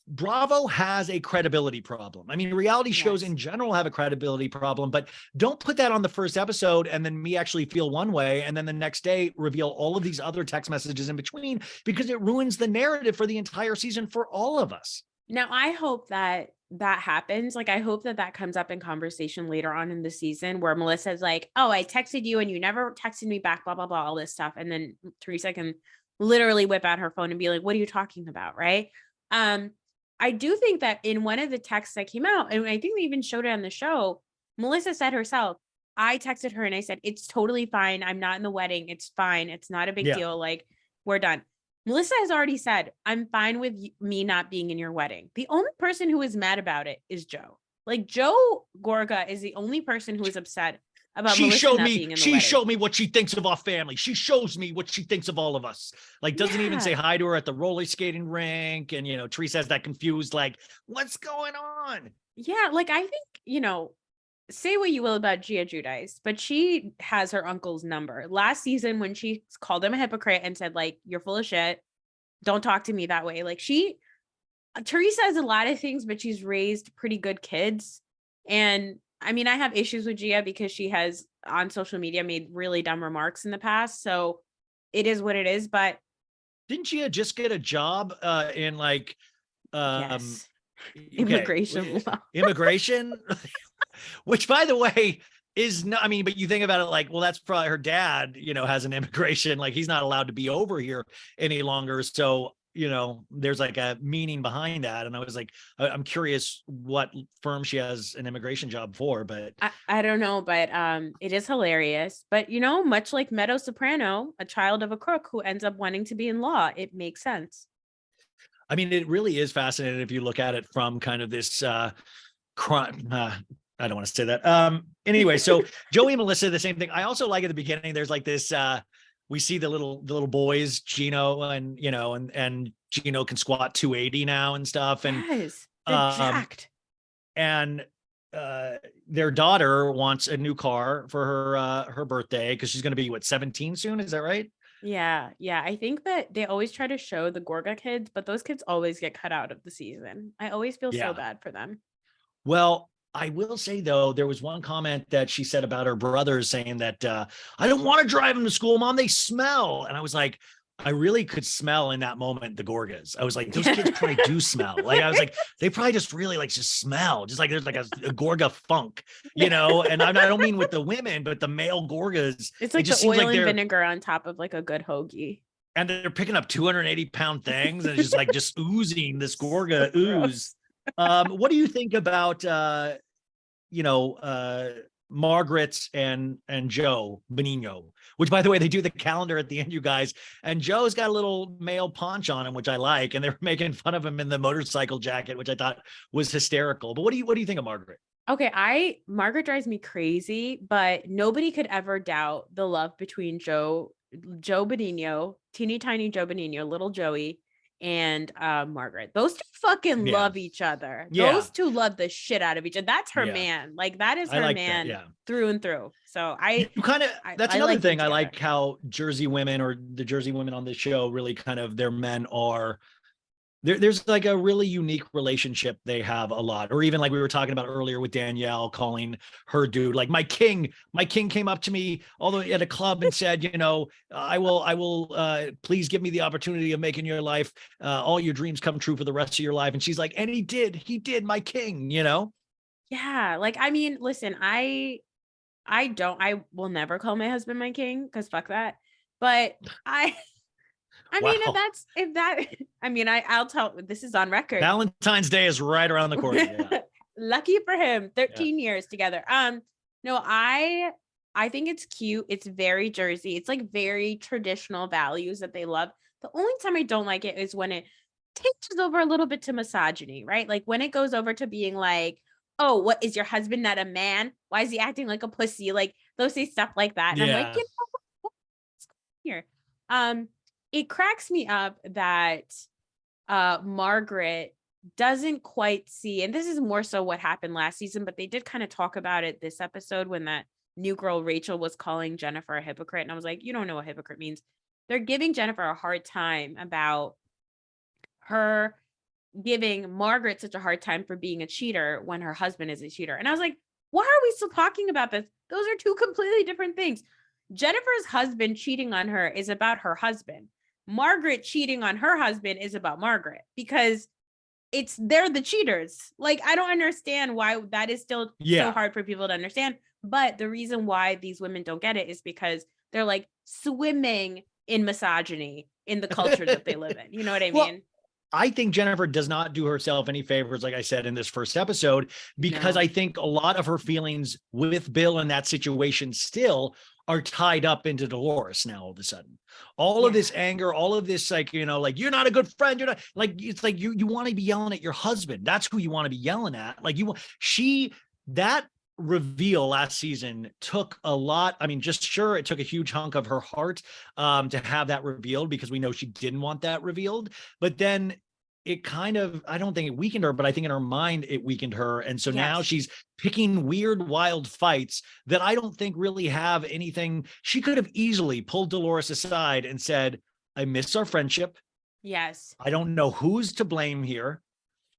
Bravo has a credibility problem. I mean, reality shows in general have a credibility problem, but don't put that on the first episode and then me actually feel one way, and then the next day reveal all of these other text messages in between, because it ruins the narrative for the entire season for all of us. Now, I hope that happens. Like, I hope that comes up in conversation later on in the season where Melissa's like, oh, I texted you and you never texted me back, blah, blah, blah, all this stuff. And then Teresa can literally whip out her phone and be like, what are you talking about? Right. I do think that in one of the texts that came out, and I think they even showed it on the show, Melissa said herself, I texted her and I said, it's totally fine. I'm not in the wedding. It's fine. It's not a big deal. Like, we're done. Melissa has already said, I'm fine with me not being in your wedding. The only person who is mad about it is Joe. Like, Joe Gorga is the only person who is upset about Melissa not being in the wedding. She showed me what she thinks of our family. She shows me what she thinks of all of us. Like, doesn't even say hi to her at the roller skating rink. And, Teresa has that confused, like, what's going on? Yeah. Like, I think, say what you will about Giudice, but she has her uncle's number. Last season, when she called him a hypocrite and said, like, you're full of shit, don't talk to me that way. Like, Teresa has a lot of things, but she's raised pretty good kids. And I mean, I have issues with Gia because she has on social media made really dumb remarks in the past. So it is what it is. But didn't Gia just get a job in like immigration law? Immigration? Which, by the way, is not, I mean, but you think about it like, well, that's probably her dad, has an immigration, like he's not allowed to be over here any longer. So, there's like a meaning behind that. And I was like, I'm curious what firm she has an immigration job for, but I don't know, but it is hilarious. But, much like Meadow Soprano, a child of a crook who ends up wanting to be in law, it makes sense. I mean, it really is fascinating if you look at it from kind of this crime, I don't want to say that. Anyway, so Joey and Melissa, the same thing. I also like at the beginning, there's like this, we see the little boys, Gino and Gino can squat 280 now and stuff. And yes, they're jacked. And their daughter wants a new car for her birthday because she's going to be 17 soon. Is that right? Yeah. I think that they always try to show the Gorga kids, but those kids always get cut out of the season. I always feel so bad for them. Well, I will say though, there was one comment that she said about her brothers saying that I don't want to drive them to school, Mom. They smell. And I was like, I really could smell in that moment the Gorgas. I was like, those kids probably do smell. Like I was like, they probably just really like just smell, just like there's like a Gorga funk, And I don't mean with the women, but the male Gorgas. It's like the oil and vinegar on top of like a good hoagie. And they're picking up 280-pound things and it's just like just oozing this Gorga ooze. What do you think about Margaret and Joe Benigno, which by the way, they do the calendar at the end, you guys, and Joe's got a little male paunch on him, which I like, and they're making fun of him in the motorcycle jacket, which I thought was hysterical. But what do you think of Margaret? Okay, Margaret drives me crazy, but nobody could ever doubt the love between Joe Benigno, teeny tiny Joe Benigno, little Joey, and Margaret. Those two fucking love each other. Those two love the shit out of each other. That's her man. Like that is her man through and through. So that's another thing. I like how Jersey women or the Jersey women on this show really kind of their men are there's like a really unique relationship they have a lot. Or even like we were talking about earlier with Danielle calling her dude, like my king came up to me although at a club and said, I will please give me the opportunity of making your life, all your dreams come true for the rest of your life. And she's like, and he did, my king, Yeah. Like, I mean, listen, I will never call my husband my king because fuck that. But I'll tell, this is on record. Valentine's Day is right around the corner. Yeah. Lucky for him, 13 years together. No, I think it's cute. It's very Jersey. It's like very traditional values that they love. The only time I don't like it is when it takes over a little bit to misogyny, right? Like when it goes over to being like, oh, what is your husband not a man? Why is he acting like a pussy? Like they'll say stuff like that. And I'm like, what's going on here? It cracks me up that Margaret doesn't quite see, and this is more so what happened last season, but they did kind of talk about it this episode when that new girl Rachel was calling Jennifer a hypocrite. And I was like, you don't know what hypocrite means. They're giving Jennifer a hard time about her giving Margaret such a hard time for being a cheater when her husband is a cheater. And I was like, why are we still talking about this? Those are two completely different things. Jennifer's husband cheating on her is about her husband. Margaret cheating on her husband is about Margaret because they're the cheaters. Like, I don't understand why that is still so hard for people to understand. But the reason why these women don't get it is because they're like swimming in misogyny in the culture that they live in. You know what I mean? I think Jennifer does not do herself any favors, like I said in this first episode, because I think a lot of her feelings with Bill in that situation still are tied up into Dolores now all of a sudden. All of this anger, all of this, like, like you're not a good friend. You're not like, it's like you want to be yelling at your husband. That's who you want to be yelling at. Like that reveal last season took a lot. I mean, it took a huge hunk of her heart to have that revealed because we know she didn't want that revealed. But then it kind of, I don't think it weakened her, but I think in her mind it weakened her. And so now she's picking weird, wild fights that I don't think really have anything. She could have easily pulled Dolores aside and said, I miss our friendship. Yes. I don't know who's to blame here,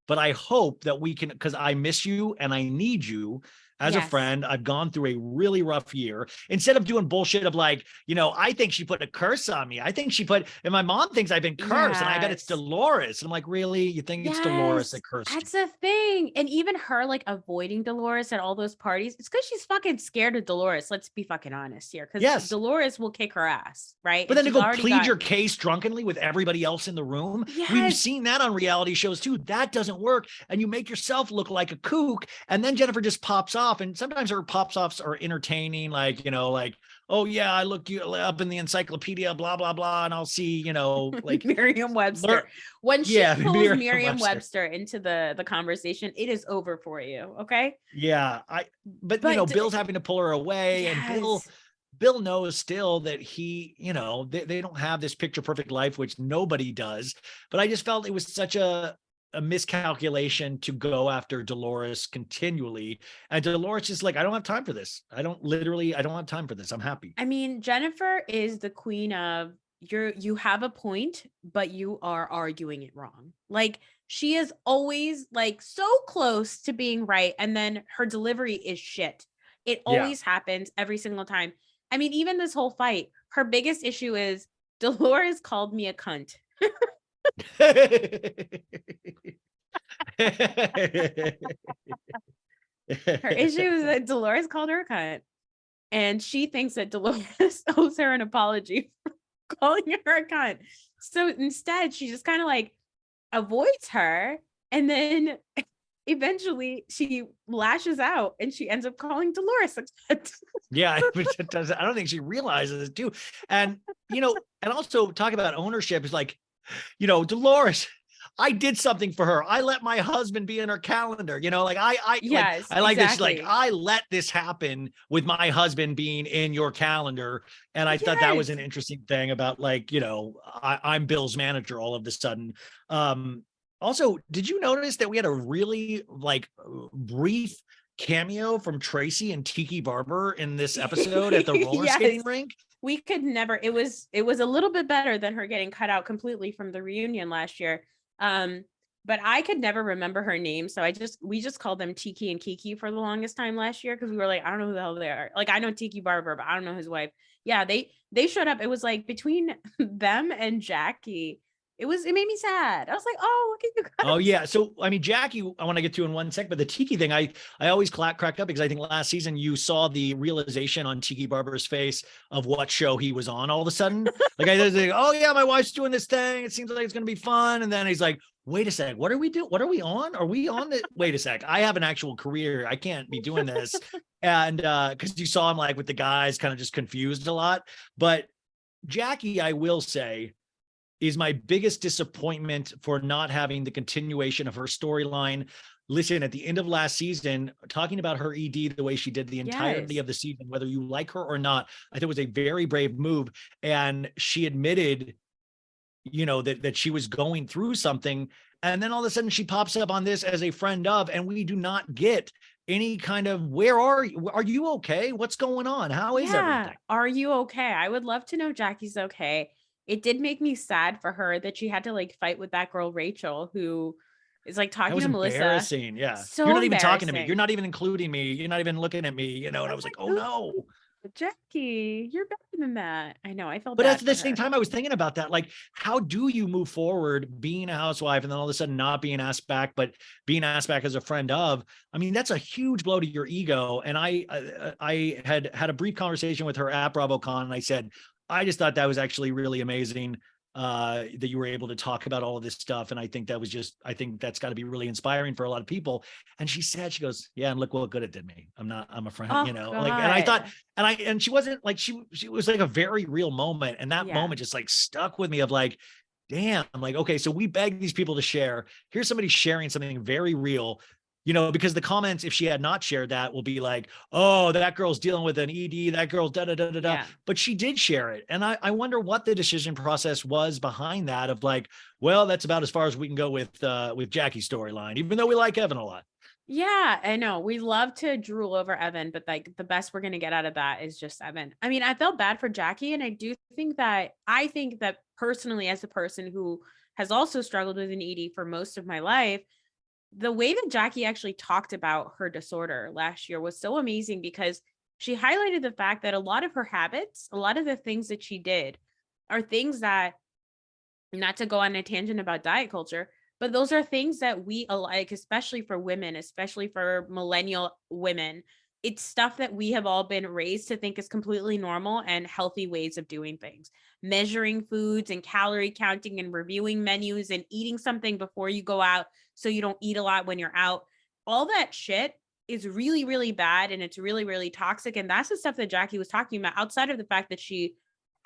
but I hope that we can, because I miss you and I need you as a friend. I've gone through a really rough year. Instead of doing bullshit of like, I think she put a curse on me. I think and my mom thinks I've been cursed and I bet it's Dolores. And I'm like, really? You think it's Dolores that cursed you? That's the thing. And even her like avoiding Dolores at all those parties, it's because she's fucking scared of Dolores. Let's be fucking honest here. Because Dolores will kick her ass, right? But then to go plead your case drunkenly with everybody else in the room. We've seen that on reality shows too. That doesn't work. And you make yourself look like a kook. And then Jennifer just pops off. And sometimes her pops offs are entertaining, like, like, oh yeah, I look you up in the encyclopedia, blah, blah, blah. And I'll see, like Merriam-Webster. When she yeah, pulls Merriam-Webster. Merriam-Webster into the conversation, it is over for you. Okay. Yeah. But But Bill's having to pull her away, and yes. Bill knows still that he, they don't have this picture perfect life, which nobody does. But I just felt it was such a miscalculation to go after Dolores continually. And Dolores is like, I don't have time for this. I don't have time for this. I'm happy. I mean, Jennifer is the queen of you have a point, but you are arguing it wrong. Like she is always like so close to being right, and then her delivery is shit. It Yeah. always happens every single time. I mean, even this whole fight, her biggest issue is Dolores called me a cunt. Her issue is that Dolores called her a cunt, and she thinks that Dolores owes her an apology for calling her a cunt. So instead, she just kind of like avoids her, and then eventually she lashes out and she ends up calling Dolores a cunt. Yeah, but I don't think she realizes it too. And and also talk about ownership is like, Dolores, I did something for her. I let my husband be in her calendar. Like Yes, I like exactly. this. Like I let this happen with my husband being in your calendar. And I thought that was an interesting thing about like, I'm Bill's manager all of a sudden. Also, did you notice that we had a really like brief cameo from Tracy and Tiki Barber in this episode at the roller skating rink? We could never, it was a little bit better than her getting cut out completely from the reunion last year. But I could never remember her name. So we just called them Tiki and Kiki for the longest time last year. Cause we were like, I don't know who the hell they are. Like I know Tiki Barber, but I don't know his wife. Yeah. They showed up. It was like between them and Jackie. It made me sad. I was like, oh, look at you guys. Oh yeah. So, I mean, Jackie, I want to get to in one sec, but the Tiki thing, I always cracked up because I think last season you saw the realization on Tiki Barber's face of what show he was on all of a sudden. Like I was like, oh yeah, my wife's doing this thing. It seems like it's going to be fun. And then he's like, wait a sec, what are we doing? What are we on? Are we on the, wait a sec. I have an actual career. I can't be doing this. And cause you saw him like with the guys kind of just confused a lot, but Jackie, I will say, is my biggest disappointment for not having the continuation of her storyline. Listen, at the end of last season, talking about her ED the way she did the entirety of the season, whether you like her or not, I think it was a very brave move. And she admitted, that she was going through something. And then all of a sudden she pops up on this as a friend of, and we do not get any kind of, where are you? Are you okay? What's going on? How is everything? Are you okay? I would love to know Jackie's okay. It did make me sad for her that she had to like fight with that girl, Rachel, who is like talking to Melissa. Embarrassing. Yeah. So you're not even talking to me. You're not even including me. You're not even looking at me, and I was like, oh no. Jackie, you're better than that. I know. I felt but bad at the same time, I was thinking about that. Like, how do you move forward being a housewife and then all of a sudden not being asked back, but being asked back as a friend of? I mean, that's a huge blow to your ego. And I had a brief conversation with her at BravoCon, and I said, I just thought that was actually really amazing that you were able to talk about all of this stuff. And I think that's got to be really inspiring for a lot of people. And she goes, yeah, and look what good it did me. I'm a friend, God. like, and I thought, and she wasn't like, she was like a very real moment. And that moment just like stuck with me of like, damn, I'm like, okay, so we begged these people to share. Here's somebody sharing something very real. Because the comments, if she had not shared that, will be like, oh, that girl's dealing with an ED, that girl's da da da da da. But she did share it. And I wonder what the decision process was behind that of like, well, that's about as far as we can go with Jackie's storyline, even though we like Evan a lot. Yeah, I know. We love to drool over Evan, but like the best we're going to get out of that is just Evan. I mean, I felt bad for Jackie, and I think that personally, as a person who has also struggled with an ED for most of my life, the way that Jackie actually talked about her disorder last year was so amazing, because she highlighted the fact that a lot of her habits, a lot of the things that she did are things that, not to go on a tangent about diet culture, but those are things that we alike, especially for women, especially for millennial women. It's stuff that we have all been raised to think is completely normal and healthy ways of doing things. Measuring foods and calorie counting and reviewing menus and eating something before you go out so you don't eat a lot when you're out. All that shit is really, really bad and it's really, really toxic. And that's the stuff that Jackie was talking about, outside of the fact that she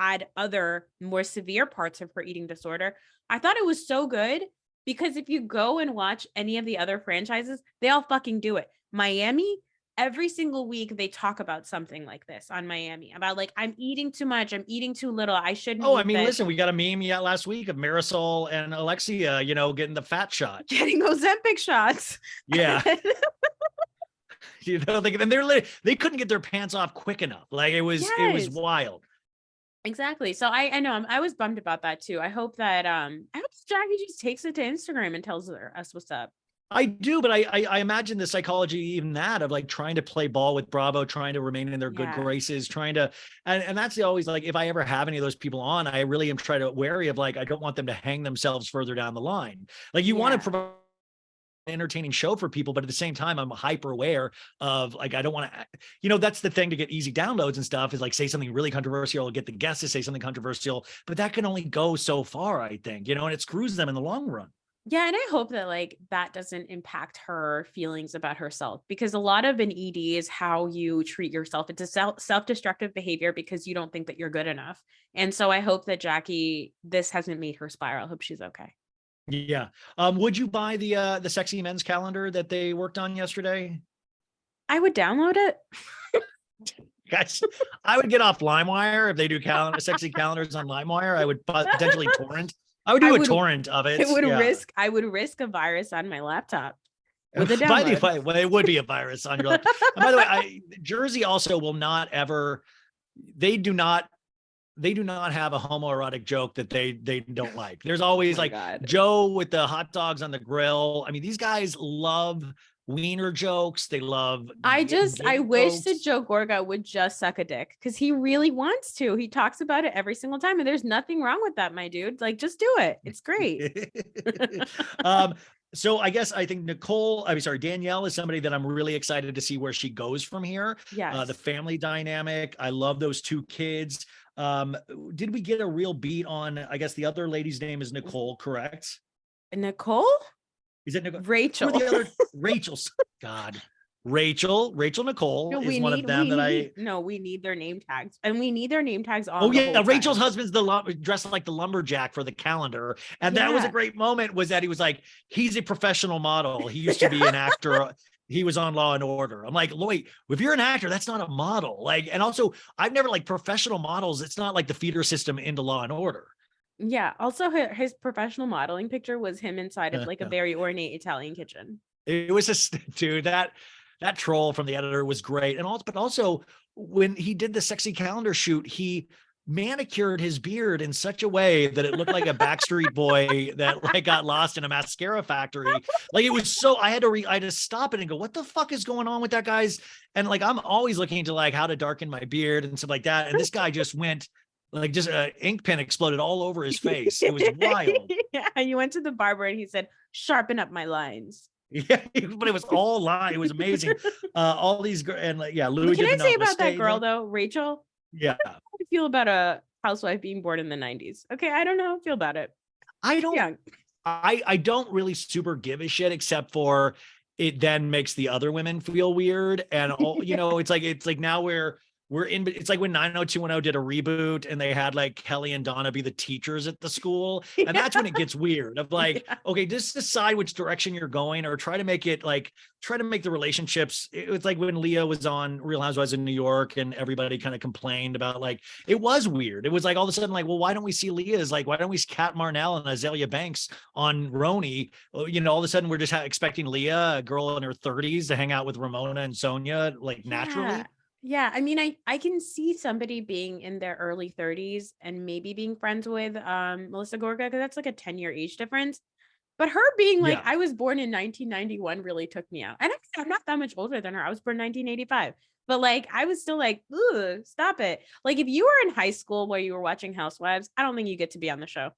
had other more severe parts of her eating disorder. I thought it was so good because if you go and watch any of the other franchises, they all fucking do it. Miami, every single week they talk about something like this on Miami, about like, I'm eating too much, I'm eating too little, I shouldn't Oh, I eat mean, this. listen, we got a meme last week of Marisol and Alexia, you know, getting the fat shot. Getting Ozempic shots. Yeah. You know, and they couldn't get their pants off quick enough. Like it was wild. Exactly. So I know I was bummed about that too. I hope that Jackie just takes it to Instagram and tells us what's up. I do, but I imagine the psychology, even that, of like trying to play ball with Bravo, trying to remain in their good graces, trying to, and that's always like, if I ever have any of those people on, I really am trying to wary of like, I don't want them to hang themselves further down the line. Like you want to provide an entertaining show for people, but at the same time, I'm hyper aware of like, I don't want to, you know, that's the thing to get easy downloads and stuff is like, say something really controversial, or get the guests to say something controversial, but that can only go so far, I think, you know, and it screws them in the long run. Yeah, and I hope that like that doesn't impact her feelings about herself, because a lot of an ED is how you treat yourself. It's a self-destructive behavior because you don't think that you're good enough. And so I hope that Jackie, this hasn't made her spiral. I hope she's okay. Yeah. Would you buy the sexy men's calendar that they worked on yesterday? I would download it. Guys, I would get off LimeWire if they do sexy calendars on LimeWire. I would potentially torrent. I would do a torrent of it. I would risk a virus on my laptop with a download. By the way, well, it would be a virus on your laptop. And by the way, Jersey also will not ever. They do not have a homoerotic joke that they don't like. There's always Joe with the hot dogs on the grill. I mean, these guys love wiener jokes. They love. I wish that Joe Gorga would just suck a dick, because he really wants to. He talks about it every single time, and there's nothing wrong with that, my dude. Like, just do it. It's great. So I think Danielle is somebody that I'm really excited to see where she goes from here. Yeah. The family dynamic. I love those two kids. Did we get a real beat on, I guess the other lady's name is Nicole, correct? Nicole? Is it Nicole? Rachel. Who are the other Rachel's? God. Rachel Nicole is one of them we need their name tags, and we need their name tags on. Oh yeah, Rachel's husband's dressed like the lumberjack for the calendar, and that was a great moment. Was that he was like, he's a professional model. He used to be an actor. He was on Law and Order. I'm like, wait, if you're an actor, that's not a model. Like, and also, I've never like professional models. It's not like the feeder system into Law and Order. Yeah. Also, his professional modeling picture was him inside of like a very ornate Italian kitchen. It was dude, that troll from the editor was great. And also when he did the sexy calendar shoot, he manicured his beard in such a way that it looked like a Backstreet Boy that like got lost in a mascara factory. Like it was so, I had to stop it and go, what the fuck is going on with that guy's? And like, I'm always looking into like how to darken my beard and stuff like that. And this guy just went like, just an ink pen exploded all over his face. It was wild. Yeah. And you went to the barber and he said, sharpen up my lines. Yeah, but it was all line. It was amazing. All these and like, yeah, Louis. What can I say about that girl though, Rachel? Yeah. How do you feel about a housewife being born in the 90s? Okay, I don't know how I feel about it. I don't really super give a shit, except for it then makes the other women feel weird. And all, you know, it's like now it's like when 90210 did a reboot and they had like Kelly and Donna be the teachers at the school. And that's when it gets weird of like, okay, just decide which direction you're going, or try to make the relationships. It's like when Leah was on Real Housewives in New York and everybody kind of complained about like, it was weird. It was like all of a sudden like, well, why don't we see Leah's? Like, why don't we see Kat Marnell and Azalea Banks on RHONJ? You know, all of a sudden we're just expecting Leah, a girl in her 30s, to hang out with Ramona and Sonia like naturally. Yeah, I mean, I can see somebody being in their early 30s and maybe being friends with Melissa Gorga, because that's like a 10-year age difference. But her being like, I was born in 1991 really took me out. And I'm not that much older than her. I was born in 1985. But like, I was still like, ooh, stop it. Like if you were in high school where you were watching Housewives, I don't think you get to be on the show.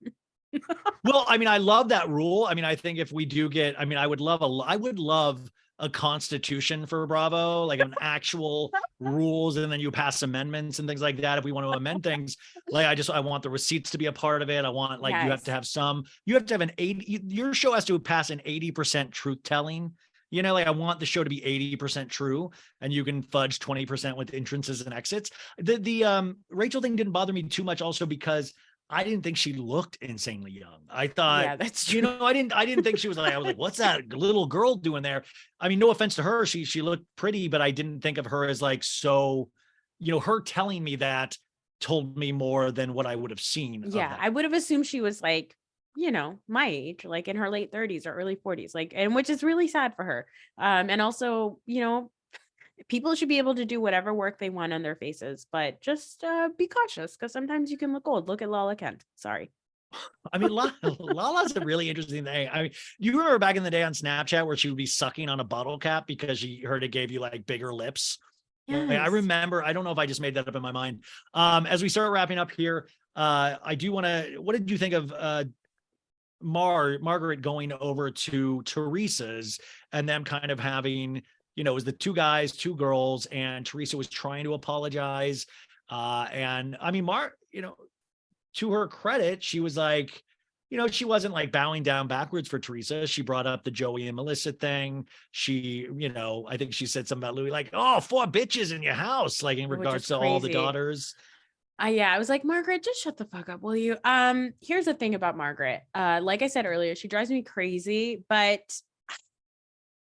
Well, I mean, I love that rule. I mean, I think if we do get, I mean, I would love a constitution for Bravo, like an actual rules, and then you pass amendments and things like that. If we want to amend things, like I want the receipts to be a part of it. I want like, you have to have an 80, your show has to pass an 80% truth telling You know, like I want the show to be 80% true and you can fudge 20% with entrances and exits. The Rachel thing didn't bother me too much also because I didn't think she looked insanely young. I thought, Yeah, that's true. you know, I didn't think she was like, I was like, what's that little girl doing there? I mean, no offense to her. She looked pretty, but I didn't think of her as like, so, you know, her telling me that told me more than what I would have seen. Yeah, I would have assumed she was like, you know, my age, like in her late 30s or early 40s, like, and which is really sad for her. And also, you know, people should be able to do whatever work they want on their faces, but just be cautious because sometimes you can look old. Look at Lala Kent. Sorry. I mean, Lala's a really interesting thing. I mean, you remember back in the day on Snapchat where she would be sucking on a bottle cap because she heard it gave you like bigger lips. Like, I Yes. remember, I don't know if I just made that up in my mind. As we start wrapping up here, I do want to, what did you think of Margaret going over to Teresa's and them kind of having, you know, it was the two guys, two girls, and Teresa was trying to apologize. And I mean, you know, to her credit, she was like, you know, she wasn't like bowing down backwards for Teresa. She brought up the Joey and Melissa thing. She, you know, I think she said something about Louis, like, oh, 4 bitches in your house, like in regards to all the daughters. Yeah, I was like, Margaret, just shut the fuck up, will you? Here's the thing about Margaret. Like I said earlier, she drives me crazy, but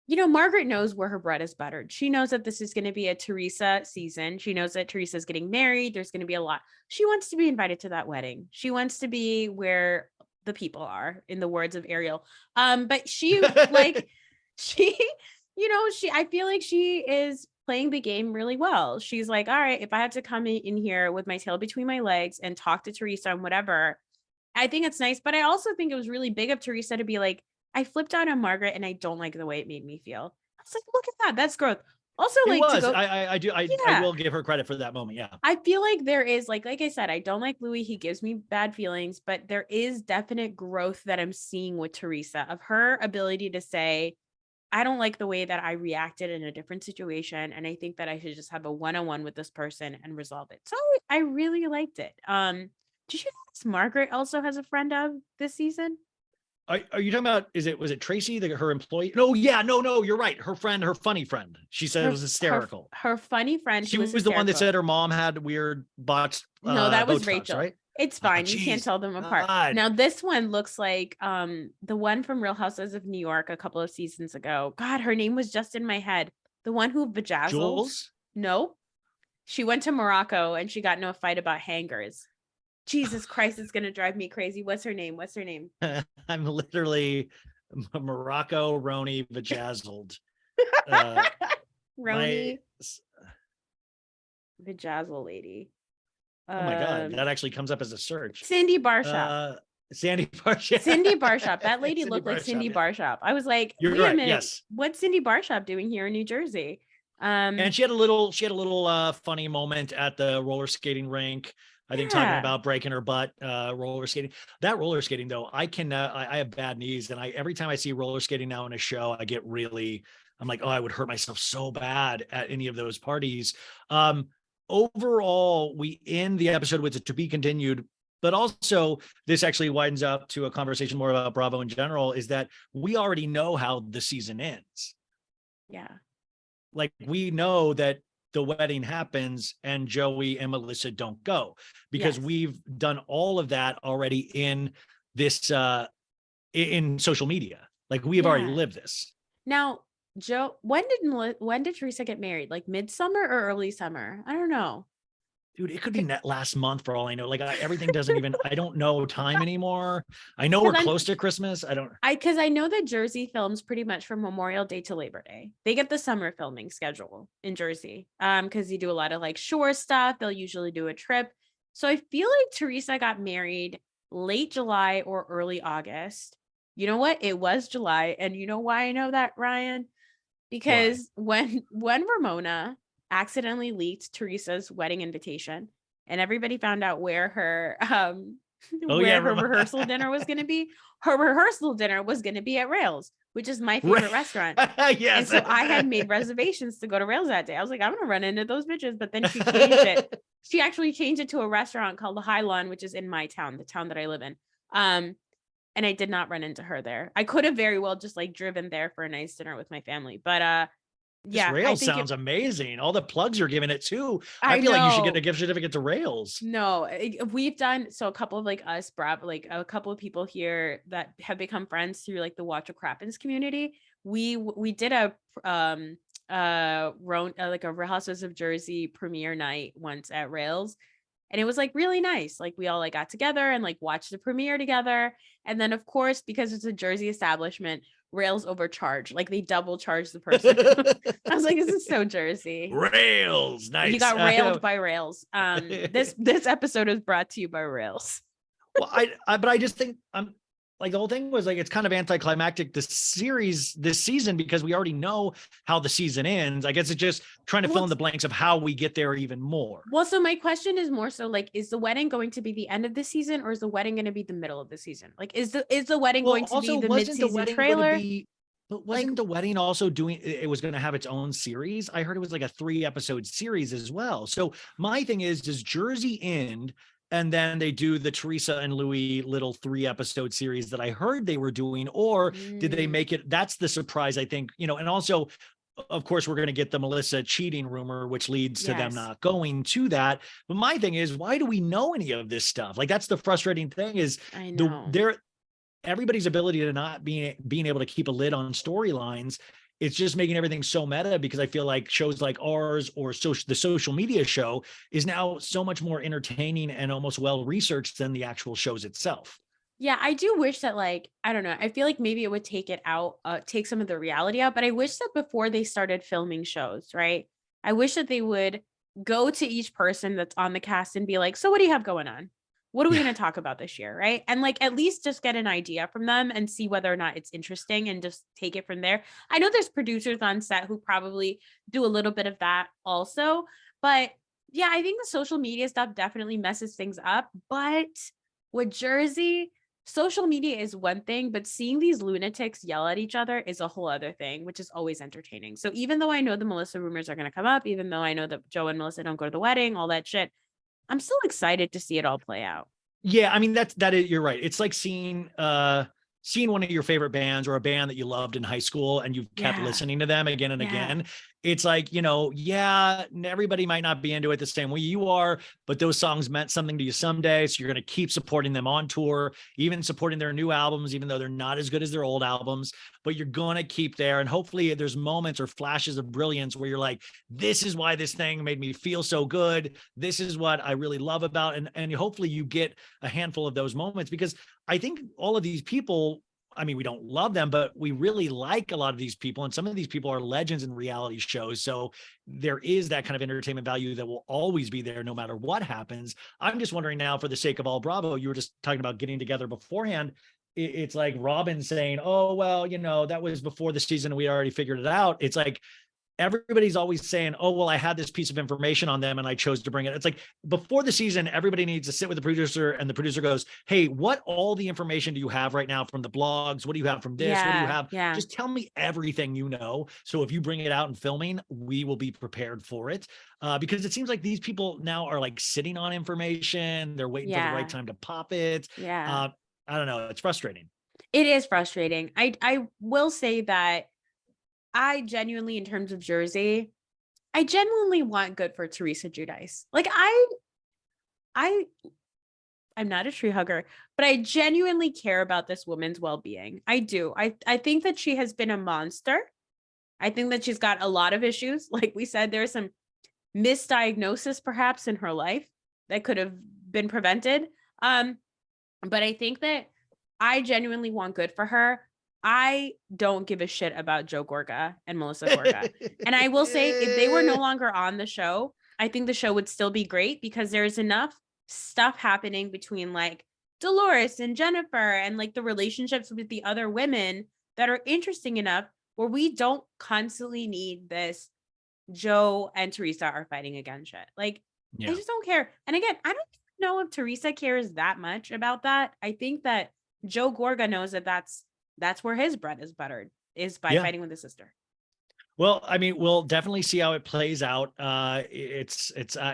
you know, Margaret knows where her bread is buttered. She knows that this is going to be a Teresa season. She knows that Teresa's getting married. There's going to be a lot. She wants to be invited to that wedding. She wants to be where the people are, in the words of Ariel. But she like, you know, I feel like she is playing the game really well. She's like, all right, if I have to come in here with my tail between my legs and talk to Teresa and whatever, I think it's nice. But I also think it was really big of Teresa to be like, I flipped out on Margaret and I don't like the way it made me feel. I was like, look at that. That's growth. Also, It like was. to go, I will give her credit for that moment. Yeah. I feel like there is like I said, I don't like Louis. He gives me bad feelings, but there is definite growth that I'm seeing with Teresa of her ability to say, I don't like the way that I reacted in a different situation. And I think that I should just have a one-on-one with this person and resolve it. So I really liked it. Did you notice Margaret also has a friend of this season? Are you talking about, was it Tracy, her employee? No, yeah, no, you're right. Her friend, her funny friend. She said it was hysterical. Her funny friend. She was the one that said her mom had weird botched. No, that was Botox, Rachel. right? It's fine. You can't tell them apart. God. Now this one looks like the one from Real Housewives of New York a couple of seasons ago. God, her name was just in my head. The one who bejazzled. Jules? No. She went to Morocco and she got into a fight about hangers. Jesus Christ, it's gonna drive me crazy. What's her name? I'm literally Morocco Roni bejazzled. Roni bejazzle lady. Oh my God, that actually comes up as a search. Cindy Barshop. Sandy Barshop. Cindy Barshop. That lady looked like Cindy Barshop. I was like, wait a minute. Yes. What's Cindy Barshop doing here in New Jersey? And she had a little funny moment at the roller skating rink. I think talking about breaking her butt, roller skating. That roller skating though, I have bad knees, and every time I see roller skating now in a show, I get I'm like, oh, I would hurt myself so bad at any of those parties. Overall, we end the episode with a to be continued, but also this actually widens up to a conversation more about Bravo in general, is that we already know how the season ends. Yeah. Like we know that the wedding happens and Joey and Melissa don't go because we've done all of that already in this, in social media. Like we have already lived this. Now, Joe, when did Teresa get married? Like midsummer or early summer? I don't know. Dude, it could be last month for all I know. Like everything doesn't even, I don't know time anymore. I know we're close to Christmas. Because I know that Jersey films pretty much from Memorial Day to Labor Day. They get the summer filming schedule in Jersey. Because you do a lot of like shore stuff. They'll usually do a trip. So I feel like Teresa got married late July or early August. You know what? It was July. And you know why I know that, Ryan? Because when Ramona accidentally leaked Teresa's wedding invitation and everybody found out where her rehearsal dinner was going to be, her rehearsal dinner was going to be at Rails, which is my favorite restaurant. Yes. And so I had made reservations to go to Rails that day. I was like, I'm going to run into those bitches. But then she changed it. She actually changed it to a restaurant called the High Lawn, which is in my town, the town that I live in. and I did not run into her there. I could have very well just like driven there for a nice dinner with my family. But This yeah, I Rails think sounds amazing. All the plugs you're giving it too. I I feel like you should get a know. gift certificate to Rails. No, we've done so a couple of like us, Bravo, like a couple of people here that have become friends through like the Watch of Crappens community. We did a like a Real Housewives of Jersey premiere night once at Rails, and it was like really nice. Like we all like got together and like watched the premiere together. And then of course, because it's a Jersey establishment, Rails overcharged. Like they double charged the person. I was like, this is so Jersey. Rails, nice. You got railed by Rails. This episode is brought to you by Rails. Well, but I just think I'm like the whole thing was like it's kind of anticlimactic this season because we already know how the season ends. I guess it's just trying to fill in the blanks of how we get there even more. Well, so my question is more so like, is the wedding going to be the end of the season, or is the wedding going to be the middle of the season? Like, is the wedding going to be the mid-season trailer? But wasn't the wedding also doing it was going to have its own series? I heard it was like a 3-episode series as well. So my thing is, does Jersey end and then they do the Teresa and Louis little 3-episode series that I heard they were doing, or did they make it? That's the surprise, I think, and also, of course, we're going to get the Melissa cheating rumor, which leads to them not going to that. But my thing is, why do we know any of this stuff? Like, that's the frustrating thing is I know. Everybody's ability to not being able to keep a lid on storylines. It's just making everything so meta because I feel like shows like ours or the social media show is now so much more entertaining and almost well-researched than the actual shows itself. Yeah, I do wish that, like, I don't know. I feel like maybe it would take it out, take some of the reality out. But I wish that before they started filming shows, right? I wish that they would go to each person that's on the cast and be like, so what do you have going on? What are we going to talk about this year? Right. And like, at least just get an idea from them and see whether or not it's interesting and just take it from there. I know there's producers on set who probably do a little bit of that also, but yeah, I think the social media stuff definitely messes things up. But with Jersey, social media is one thing, but seeing these lunatics yell at each other is a whole other thing, which is always entertaining. So even though I know the Melissa rumors are going to come up, even though I know that Joe and Melissa don't go to the wedding, all that shit, I'm still excited to see it all play out. Yeah, I mean you're right. It's like seeing one of your favorite bands or a band that you loved in high school and you've kept listening to them again and again. It's like, everybody might not be into it the same way you are, but those songs meant something to you someday. So you're going to keep supporting them on tour, even supporting their new albums, even though they're not as good as their old albums, but you're going to keep there. And hopefully there's moments or flashes of brilliance where you're like, this is why this thing made me feel so good. This is what I really love about. And hopefully you get a handful of those moments, because I think all of these people, I mean, we don't love them, but we really like a lot of these people. And some of these people are legends in reality shows. So there is that kind of entertainment value that will always be there no matter what happens. I'm just wondering now, for the sake of all Bravo, you were just talking about getting together beforehand. It's like Robin saying, oh, well, that was before the season. We already figured it out. It's like, everybody's always saying, oh, well, I had this piece of information on them and I chose to bring it. It's like before the season, everybody needs to sit with the producer and the producer goes, hey, what all the information do you have right now from the blogs? What do you have from this? What do you have? Yeah. Just tell me everything you know. So if you bring it out in filming, we will be prepared for it. Because it seems like these people now are like sitting on information. They're waiting for the right time to pop it. Yeah. I don't know. It's frustrating. It is frustrating. I will say that I genuinely, in terms of Jersey, I genuinely want good for Teresa Giudice. Like I'm not a tree hugger, but I genuinely care about this woman's well-being. I do. I think that she has been a monster. I think that she's got a lot of issues. Like we said, there's some misdiagnosis perhaps in her life that could have been prevented. But I think that I genuinely want good for her. I don't give a shit about Joe Gorga and Melissa Gorga. And I will say, if they were no longer on the show, I think the show would still be great, because there's enough stuff happening between like Dolores and Jennifer and like the relationships with the other women that are interesting enough where we don't constantly need this Joe and Teresa are fighting again shit. Like, I just don't care. And again, I don't know if Teresa cares that much about that. I think that Joe Gorga knows that that's where his bread is buttered, is by fighting with his sister. Well, I mean, we'll definitely see how it plays out. I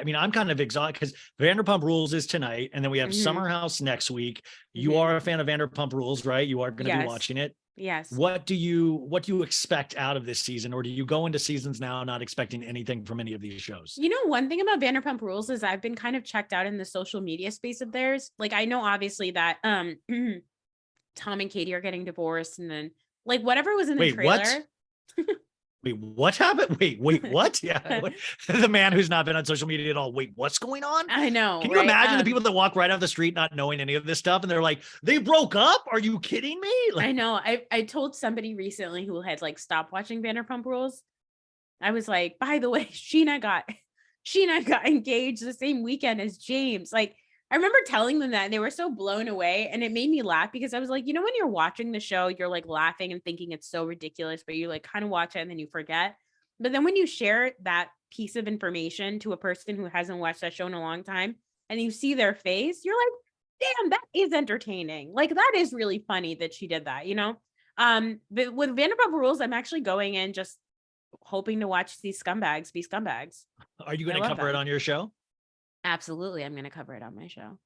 mean, I'm kind of exhausted because Vanderpump Rules is tonight, and then we have Hmm. Summer House next week. You Hmm. are a fan of Vanderpump Rules, right? You are going to be Yes. watching it. Yes. What do you expect out of this season, or do you go into seasons now not expecting anything from any of these shows? You know, one thing about Vanderpump Rules is I've been kind of checked out in the social media space of theirs. Like, I know obviously that Tom and Katie are getting divorced, and then like whatever was in the Wait, what? trailer. Wait, what happened? Wait, what? Yeah, the man who's not been on social media at all. Wait, what's going on? I know, Can you right? imagine the people that walk right off the street not knowing any of this stuff, and they're like, they broke up? Are you kidding me? I Like, know. I told somebody recently who had like stopped watching Vanderpump Rules. I was like, by the way, Sheena got engaged the same weekend as James. Like, I remember telling them that and they were so blown away. And it made me laugh because I was like, you know, when you're watching the show, you're like laughing and thinking it's so ridiculous, but you like kind of watch it and then you forget. But then when you share that piece of information to a person who hasn't watched that show in a long time and you see their face, you're like, damn, that is entertaining. Like, that is really funny that she did that, you know? But with Vanderpump Rules, I'm actually going in just hoping to watch these scumbags be scumbags. are you I going to love cover it them. on your show? Absolutely. I'm going to cover it on my show.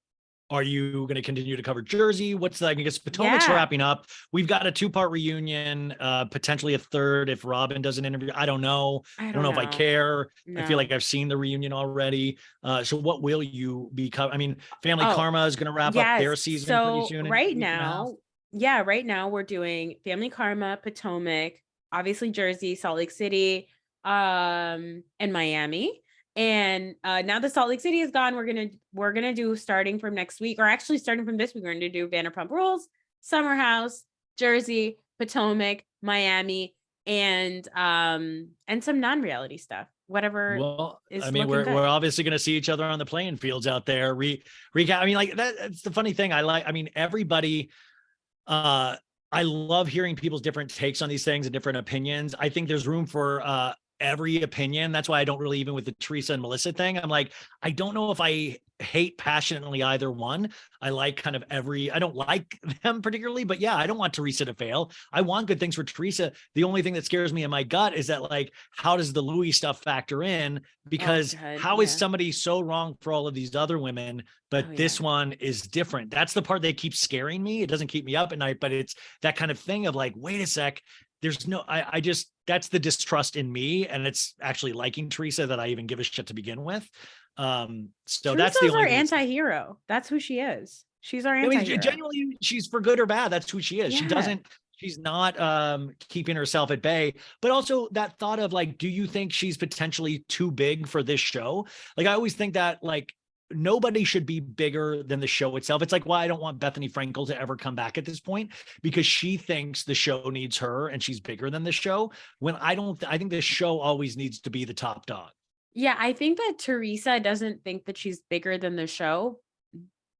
Are you going to continue to cover Jersey? What's the, I guess Potomac's Yeah. wrapping up. We've got a 2-part reunion, potentially a third if Robin does an interview. I don't know. I I don't don't know if I know. care. I feel like No. I've seen the reunion already. So what will you be covering? I mean, Family Oh, Karma is going to wrap up yes. their season pretty So soon in a right week and a half. now, yeah, right now we're doing Family Karma, Potomac, obviously Jersey, Salt Lake City, and Miami. And now that Salt Lake City is gone, we're gonna do starting from next week, or actually starting from this week, we're gonna do Vanderpump Rules, Summer House, Jersey, Potomac, Miami, and some non-reality stuff. Whatever Well, I is mean, looking we're good. obviously going to see each other on the playing fields out there. Recap. I mean, like that's the funny thing. I mean, everybody. I love hearing people's different takes on these things and different opinions. I think there's room for every opinion. That's why I don't really, even with the Teresa and Melissa thing, I'm like, I don't know if I hate passionately either one. I like kind of I don't like them particularly, but yeah, I don't want Teresa to fail. I want good things for Teresa. The only thing that scares me in my gut is that, like, how does the Louis stuff factor in? Oh Because God, how is yeah. somebody so wrong for all of these other women, Oh but yeah. this one is different? That's the part that keeps scaring me. It doesn't keep me up at night, but it's that kind of thing of like, wait a sec, there's no, I just, that's the distrust in me. And it's actually liking Teresa that I even give a shit to begin with. So that's the Teresa's our only thing that's, anti-hero. That's who she is. She's our I mean, anti-hero. genuinely, she's for good or bad. That's who she is. Yeah. She's not keeping herself at bay, but also that thought of like, do you think she's potentially too big for this show? Like, I always think that, like, nobody should be bigger than the show itself. It's like, why I don't want Bethany Frankel to ever come back at this point, because she thinks the show needs her and she's bigger than the show. When I don't, I think the show always needs to be the top dog. Yeah, I think that Teresa doesn't think that she's bigger than the show,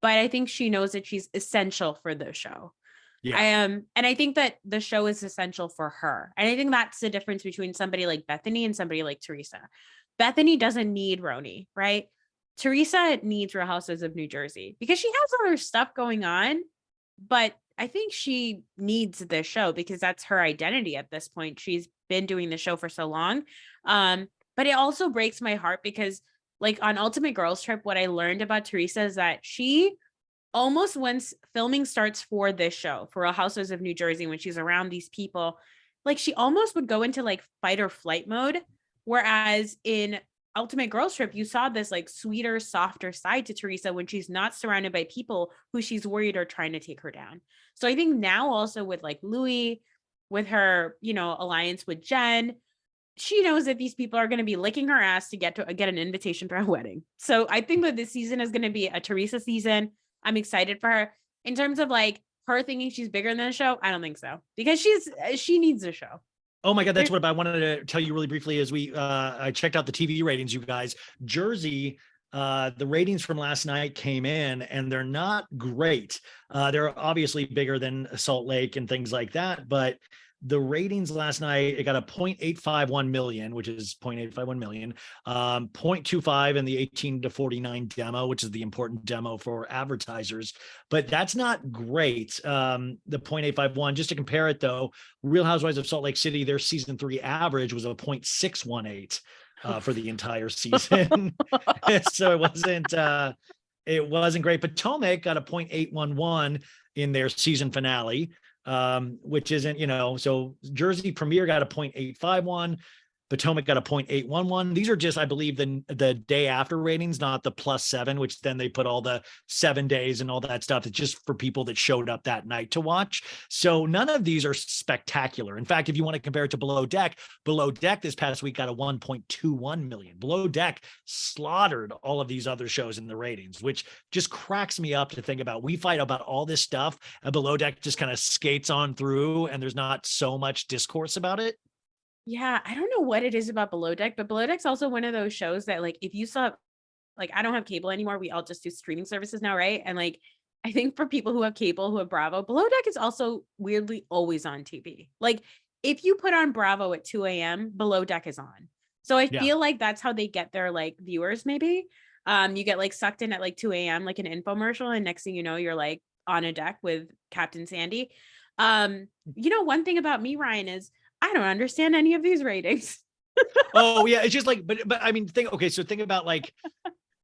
but I think she knows that she's essential for the show. Yeah. I am, and I think that the show is essential for her. And I think that's the difference between somebody like Bethany and somebody like Teresa. Bethany doesn't need RHONJ, right? Teresa needs Real Houses of New Jersey because she has other stuff going on, but I think she needs this show because that's her identity at this point. She's been doing the show for so long. But it also breaks my heart because, like, on Ultimate Girls Trip, what I learned about Teresa is that she almost, once filming starts for this show, for Real Houses of New Jersey, when she's around these people, like, she almost would go into like fight or flight mode. Whereas in Ultimate Girls Trip, you saw this like sweeter, softer side to Teresa when she's not surrounded by people who she's worried are trying to take her down. So I think now also with like Louis, with her, you know, alliance with Jen, she knows that these people are going to be licking her ass to get an invitation to her wedding. So I think that this season is going to be a Teresa season. I'm excited for her. In terms of like her thinking she's bigger than the show, I don't think so, because she needs a show. Oh my God, that's what I wanted to tell you really briefly as I checked out the TV ratings, you guys. Jersey, the ratings from last night came in and they're not great. They're obviously bigger than Salt Lake and things like that, but the ratings last night, it got a 0.851 million, which is 0.851 million, 0.25 in the 18 to 49 demo, which is the important demo for advertisers, but that's not great. The 0.851, just to compare it though, Real Housewives of Salt Lake City, their season 3 average was a 0.618 for the entire season. So it wasn't great. Potomac got a 0.811 in their season finale, which isn't, so Jersey Premier got a 0.851. Potomac got a 0.811. These are just, I believe, the day after ratings, not the +7, which then they put all the 7 days and all that stuff. It's just for people that showed up that night to watch. So none of these are spectacular. In fact, if you want to compare it to Below Deck this past week got a 1.21 million. Below Deck slaughtered all of these other shows in the ratings, which just cracks me up to think about. We fight about all this stuff, and Below Deck just kind of skates on through, and there's not so much discourse about it. Yeah, I don't know what it is about Below Deck, but Below Deck's also one of those shows that, like, if you saw, like, I don't have cable anymore. We all just do streaming services now, right? And like, I think for people who have cable, who have Bravo, Below Deck is also weirdly always on TV. Like, if you put on Bravo at 2 a.m., Below Deck is on. So I feel like that's how they get their like viewers, maybe. You get like sucked in at like 2 a.m., like an infomercial, and next thing you know, you're like on a deck with Captain Sandy. One thing about me, Ryan, is I don't understand any of these ratings. Oh yeah, it's just like, but I mean, think about like,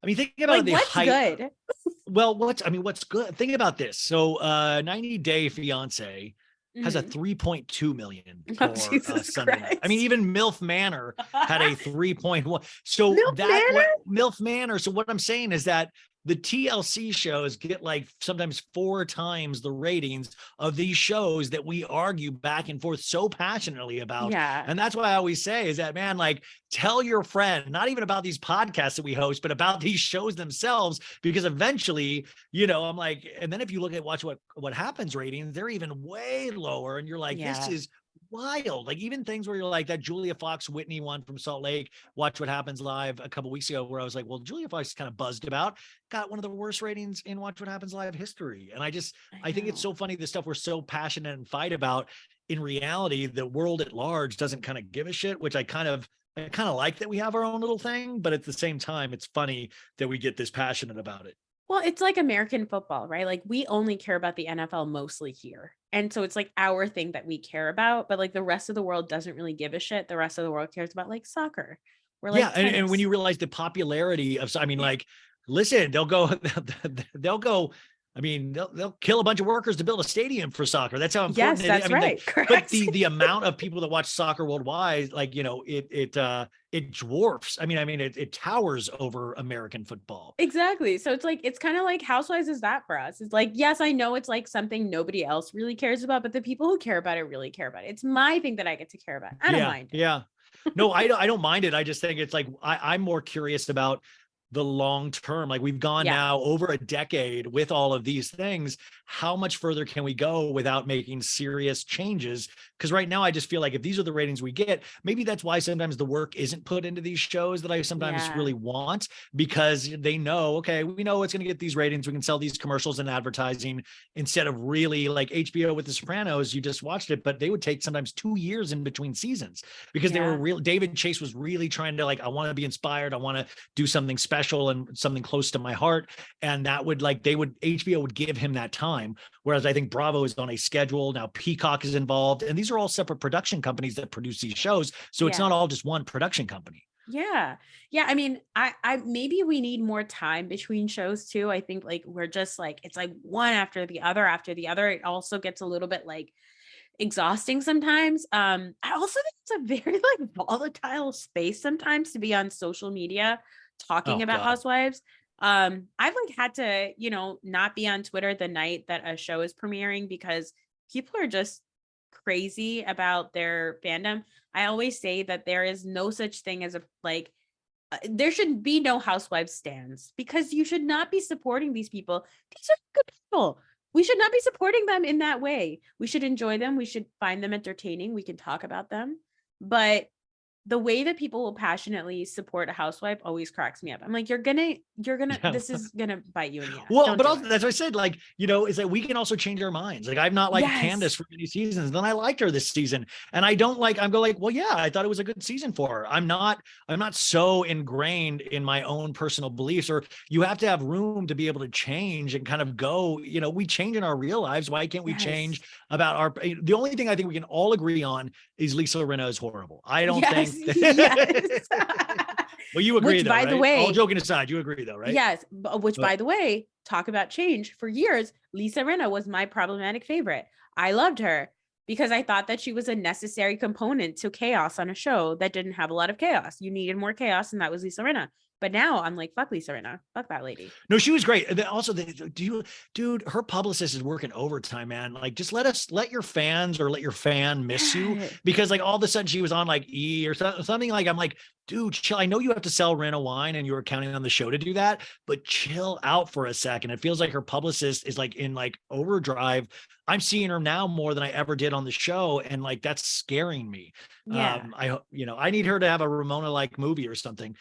think about like, the what's height. good. Well, what's good? Think about this. So, 90 Day Fiance has a 3.2 million for Sunday night. I mean, even MILF Manor had a 3.1. So MILF Manor. So what I'm saying is that the TLC shows get like sometimes 4 times the ratings of these shows that we argue back and forth so passionately about. Yeah. And that's why I always say is that, man, like, tell your friend, not even about these podcasts that we host, but about these shows themselves, because eventually, I'm like, and then if you look at Watch What Happens ratings, they're even way lower. And you're like, this is wild. Like, even things where you're like that Julia Fox Whitney one from Salt Lake, Watch What Happens Live a couple weeks ago, where I was like, well, Julia Fox is kind of buzzed about, got one of the worst ratings in Watch What Happens Live history. And I think it's so funny, the stuff we're so passionate and fight about, in reality, the world at large doesn't kind of give a shit, which I kind of like that we have our own little thing, but at the same time, it's funny that we get this passionate about it. Well, it's like American football, right? Like, we only care about the NFL mostly here. And so it's like our thing that we care about, but like the rest of the world doesn't really give a shit. The rest of the world cares about like soccer. Or like and when you realize the popularity of, like, listen, they'll go, they'll kill a bunch of workers to build a stadium for soccer. That's how important it is. That's right. But the amount of people that watch soccer worldwide, like, it dwarfs. It towers over American football. Exactly. So it's like, it's kind of like Housewives is that for us. It's like, yes, I know it's like something nobody else really cares about, but the people who care about it really care about it. It's my thing that I get to care about. I don't mind it. Yeah. No, I don't mind it. I just think it's like, I'm more curious about the long term. Like, we've gone now over a decade with all of these things. How much further can we go without making serious changes? Because right now I just feel like if these are the ratings we get, maybe that's why sometimes the work isn't put into these shows that I sometimes really want, because they know, okay, we know it's going to get these ratings. We can sell these commercials and advertising, instead of really like HBO with The Sopranos. You just watched it, but they would take sometimes 2 years in between seasons, because they were real. David Chase was really trying to, like, I want to be inspired. I want to do something special and something close to my heart. And that would, like, HBO would give him that time. Whereas I think Bravo is on a schedule now. Peacock is involved, and these are all separate production companies that produce these shows. So it's not all just one production company. Yeah. I maybe we need more time between shows too. I think like we're just like, it's like one after the other after the other. It also gets a little bit like exhausting sometimes. I also think it's a very like volatile space sometimes to be on social media talking about Housewives. I've like had to, not be on Twitter the night that a show is premiering, because people are just crazy about their fandom. I always say that there is no such thing as there should be no Housewives stands, because you should not be supporting these people. These are good people. We should not be supporting them in that way. We should enjoy them. We should find them entertaining. We can talk about them, but the way that people will passionately support a housewife always cracks me up. I'm like, you're gonna, Yeah. this is gonna bite you in the ass. Well, Don't but do also it. that's what I said. Like, is that we can also change our minds. Like, I've not liked Candace Yes. for many seasons. Then I liked her this season, and I don't like. I'm going like, well, yeah, I thought it was a good season for her. I'm not so ingrained in my own personal beliefs. Or you have to have room to be able to change and kind of go. We change in our real lives. Why can't we Yes. change about our? The only thing I think we can all agree on is Lisa Rinna is horrible. I don't Yes. think. Yes. Well, you agree Which, though, by right? the way, All joking aside, you agree though, right? yes. Which, But by the way, talk about change. For years, Lisa Rinna was my problematic favorite. I loved her because I thought that she was a necessary component to chaos on a show that didn't have a lot of chaos. You needed more chaos, and that was Lisa Rinna. But now I'm like, fuck Lisa Rinna. Fuck that lady. no, she was great. And then also, dude, her publicist is working overtime, man. Like, just let your fans or let your fan miss you, Yeah. because like all of a sudden she was on like E or something. Like, I'm like, dude, chill. I know you have to sell Rinna wine and you were counting on the show to do that, but chill out for a second. It feels like her publicist is like in like overdrive. I'm seeing her now more than I ever did on the show, and like that's scaring me. Yeah. I need her to have a Ramona like movie or something.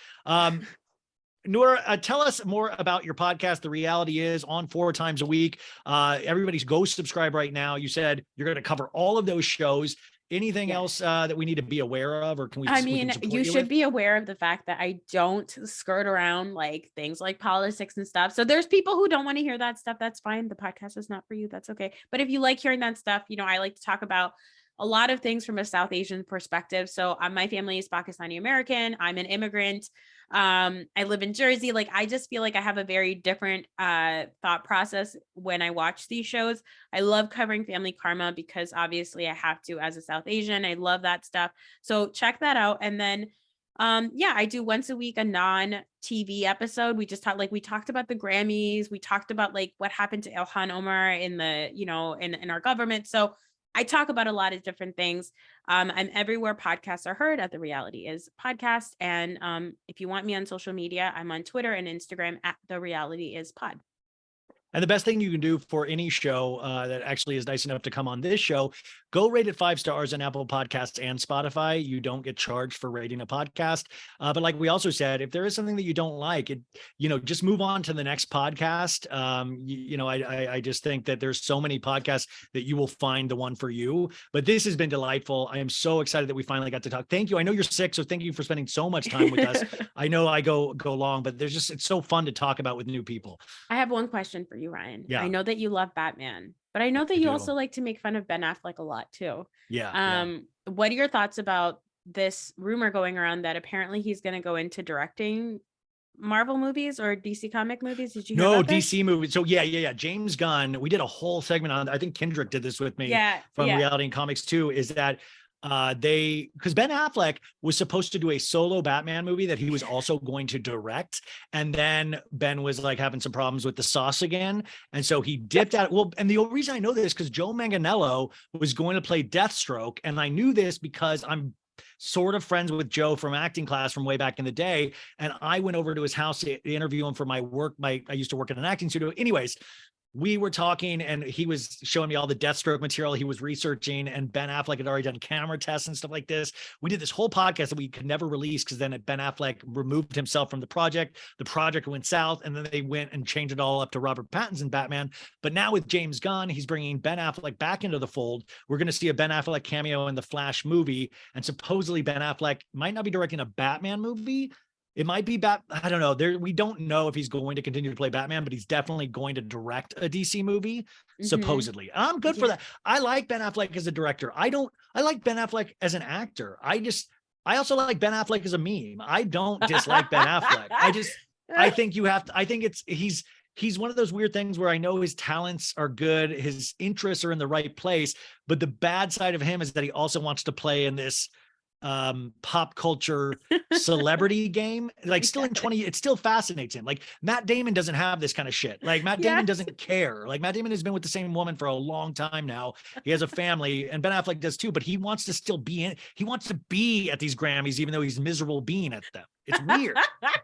Noor, tell us more about your podcast. The reality is on 4 times a week. Everybody's go subscribe right now. You said you're going to cover all of those shows. Anything else that we need to be aware of, or can we? I we mean, can support you should with? be aware of the fact that I don't skirt around like things like politics and stuff. So there's people who don't want to hear that stuff. That's fine. The podcast is not for you. That's okay. But if you like hearing that stuff, I like to talk about a lot of things from a South Asian perspective. So my family is Pakistani American. I'm an immigrant. I live in Jersey. Like, I just feel like I have a very different thought process when I watch these shows. I love covering family karma because obviously I have to as a South Asian. I love that stuff. So check that out. And then I do once a week a non-TV episode. We talked about the Grammys. We talked about like what happened to Ilhan Omar in the, in our government. So I talk about a lot of different things. I'm everywhere podcasts are heard at The Reality Is Podcast. And if you want me on social media, I'm on Twitter and Instagram at The Reality Is Pod. And the best thing you can do for any show that actually is nice enough to come on this show, go rate it 5 stars on Apple Podcasts and Spotify. You don't get charged for rating a podcast. But like we also said, if there is something that you don't like, just move on to the next podcast. I just think that there's so many podcasts that you will find the one for you. But this has been delightful. I am so excited that we finally got to talk. Thank you. I know you're sick, so thank you for spending so much time with us. I know I go long, but it's so fun to talk about with new people. I have one question for you, Ryan. Yeah. I know that you love Batman, but I know that you do. also like to make fun of Ben Affleck a lot too. Yeah. What are your thoughts about this rumor going around that apparently he's going to go into directing Marvel movies or DC comic movies? Did you hear about this? DC movies? So yeah. James Gunn. We did a whole segment on. I think Kendrick did this with me. From Reality and Comics too. Is that because Ben Affleck was supposed to do a solo Batman movie that he was also going to direct, and then Ben was like having some problems with the sauce again, and so he dipped out. Well, and the reason I know this because Joe Manganiello was going to play Deathstroke, and I knew this because I'm sort of friends with Joe from acting class from way back in the day, and I went over to his house to interview him for my work. I used to work in an acting studio. Anyways, we were talking and he was showing me all the Deathstroke material he was researching, and Ben Affleck had already done camera tests and stuff like this. We did this whole podcast that we could never release because then Ben Affleck removed himself from the project. The project went south, and then they went and changed it all up to Robert Pattinson Batman. But now with James Gunn, he's bringing Ben Affleck back into the fold. We're going to see a Ben Affleck cameo in the Flash movie, and supposedly Ben Affleck might not be directing a Batman movie. It might be I don't know. We don't know if he's going to continue to play Batman, but he's definitely going to direct a DC movie, supposedly. And I'm good for that. I like Ben Affleck as a director. I like Ben Affleck as an actor. I also like Ben Affleck as a meme. I don't dislike Ben Affleck. I think he's one of those weird things where I know his talents are good, his interests are in the right place, but the bad side of him is that he also wants to play in this pop culture celebrity game. Like still it still fascinates him. Like Matt Damon doesn't have this kind of shit. Like Matt Damon doesn't care. Like Matt Damon has been with the same woman for a long time now. He has a family, and Ben Affleck does too, but he wants to still be in. He wants to be at these Grammys, even though he's miserable being at them. It's weird.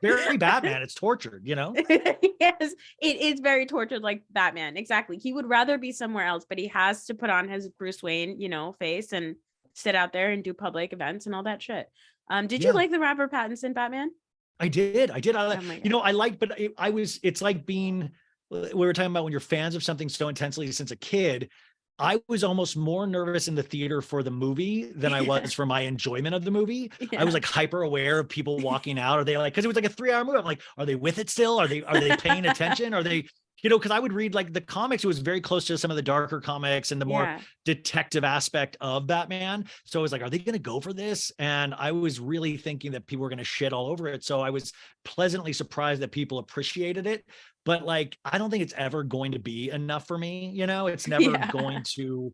Very Batman. It's tortured, Yes, it is very tortured, like Batman. Exactly. He would rather be somewhere else, but he has to put on his Bruce Wayne, face and sit out there and do public events and all that shit. Did you Yeah. like the Robert Pattinson Batman? I did. Oh my You know, God. I liked, but it's like being, we were talking about when you're fans of something so intensely since a kid. I was almost more nervous in the theater for the movie than I was for my enjoyment of the movie. I was Yeah. like hyper aware of people walking out. Are they like, cause it was like a 3-hour movie. I'm like, are they with it still? Are they paying attention? Are they, you know, cause I would read like the comics. It was very close to some of the darker comics and the more Yeah. detective aspect of Batman. So I was like, are they going to go for this? And I was really thinking that people were going to shit all over it. So I was pleasantly surprised that people appreciated it. But like, I don't think it's ever going to be enough for me. You know, it's never Yeah. going to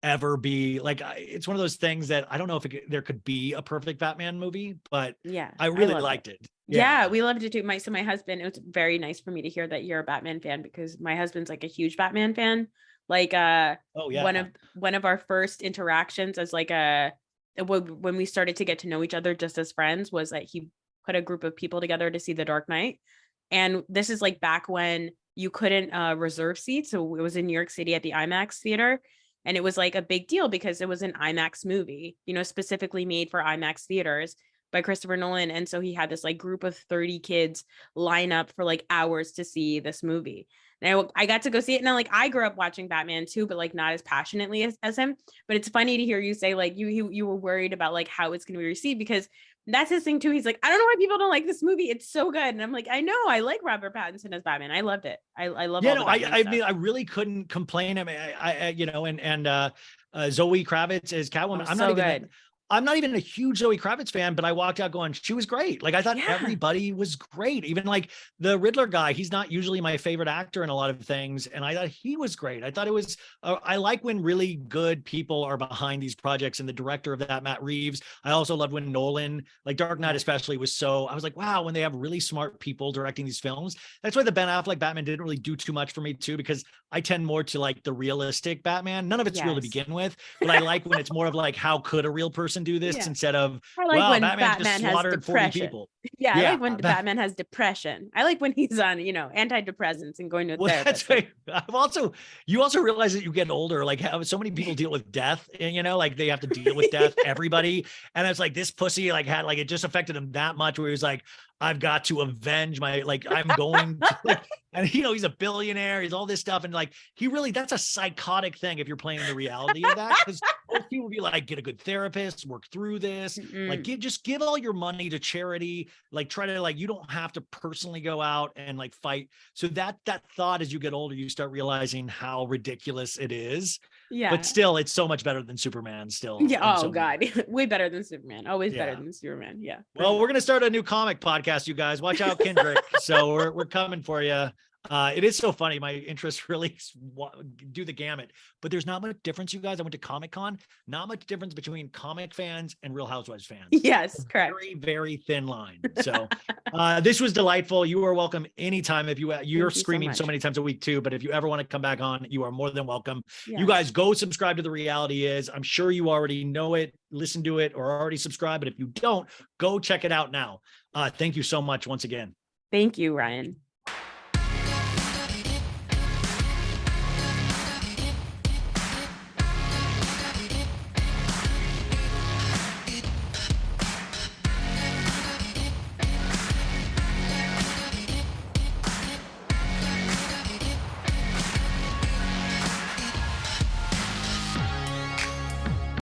ever be like, it's one of those things that I don't know if there could be a perfect Batman movie, but Yeah. I really loved liked it. it. Yeah, we loved it too. My husband, it was very nice for me to hear that you're a Batman fan because my husband's like a huge Batman fan. Like Oh yeah. one of our first interactions as like when we started to get to know each other just as friends was that he put a group of people together to see The Dark Knight. And this is like back when you couldn't reserve seats. So it was in New York City at the IMAX theater. And it was like a big deal because it was an IMAX movie, you know, specifically made for IMAX theaters by Christopher Nolan. And so he had this like group of 30 kids line up for like hours to see this movie. And I got to go see it. And like, I grew up watching Batman too, but like not as passionately as him. But it's funny to hear you say like you were worried about like how it's going to be received because that's his thing too. He's like, I don't know why people don't like this movie. It's so good. And I'm like, I know, I like Robert Pattinson as Batman. I loved it. I love all the Batman I stuff. mean, I really couldn't complain. I mean, I you know, and Zoe Kravitz as Catwoman. Oh, so good. I'm not even a huge Zoe Kravitz fan, but I walked out going, she was great. Like I thought Yeah. everybody was great. Even like the Riddler guy, he's not usually my favorite actor in a lot of things. And I thought he was great. I thought it was, I like when really good people are behind these projects, and the director of that, Matt Reeves. I also loved when Nolan, like Dark Knight especially, was so, I was like, wow, when they have really smart people directing these films. That's why the Ben Affleck Batman didn't really do too much for me too, because I tend more to like the realistic Batman. None of it's real to begin with, but I like when it's more of like, how could a real person do this instead of, I like well, when Batman just has slaughtered 40 depression. people. Yeah, I like when Batman has depression. I like when he's on, you know, antidepressants and going to a therapist. That's right. You also realize that you get older, like how so many people deal with death, and you know, like they have to deal with death, everybody. And it's like this pussy like had like it just affected him that much where he was like, I've got to avenge my, like, I'm going to, like, and you know, he's a billionaire, he's all this stuff. And like, he really, that's a psychotic thing if you're playing the reality of that. Because most people will be like, get a good therapist, work through this, like just give all your money to charity, like try to like, you don't have to personally go out and like fight. So that thought, as you get older, you start realizing how ridiculous it is. Yeah. But still, it's so much better than Superman still. Yeah. Oh God. Way better than Superman. Always better than Superman. Yeah. Well, we're going to start a new comic podcast, you guys. Watch out, Kendrick. So we're coming for you. It is so funny. My interests really do the gamut, but there's not much difference, you guys. I went to Comic-Con, not much difference between comic fans and Real Housewives fans. Yes, correct. Very, very thin line. So this was delightful. You are welcome anytime. If you're screaming so many times a week too, but if you ever want to come back on, you are more than welcome. Yes. You guys go subscribe to The Reality Is. I'm sure you already know it, listen to it, or already subscribe. But if you don't, go check it out now. Thank you so much once again. Thank you, Ryan.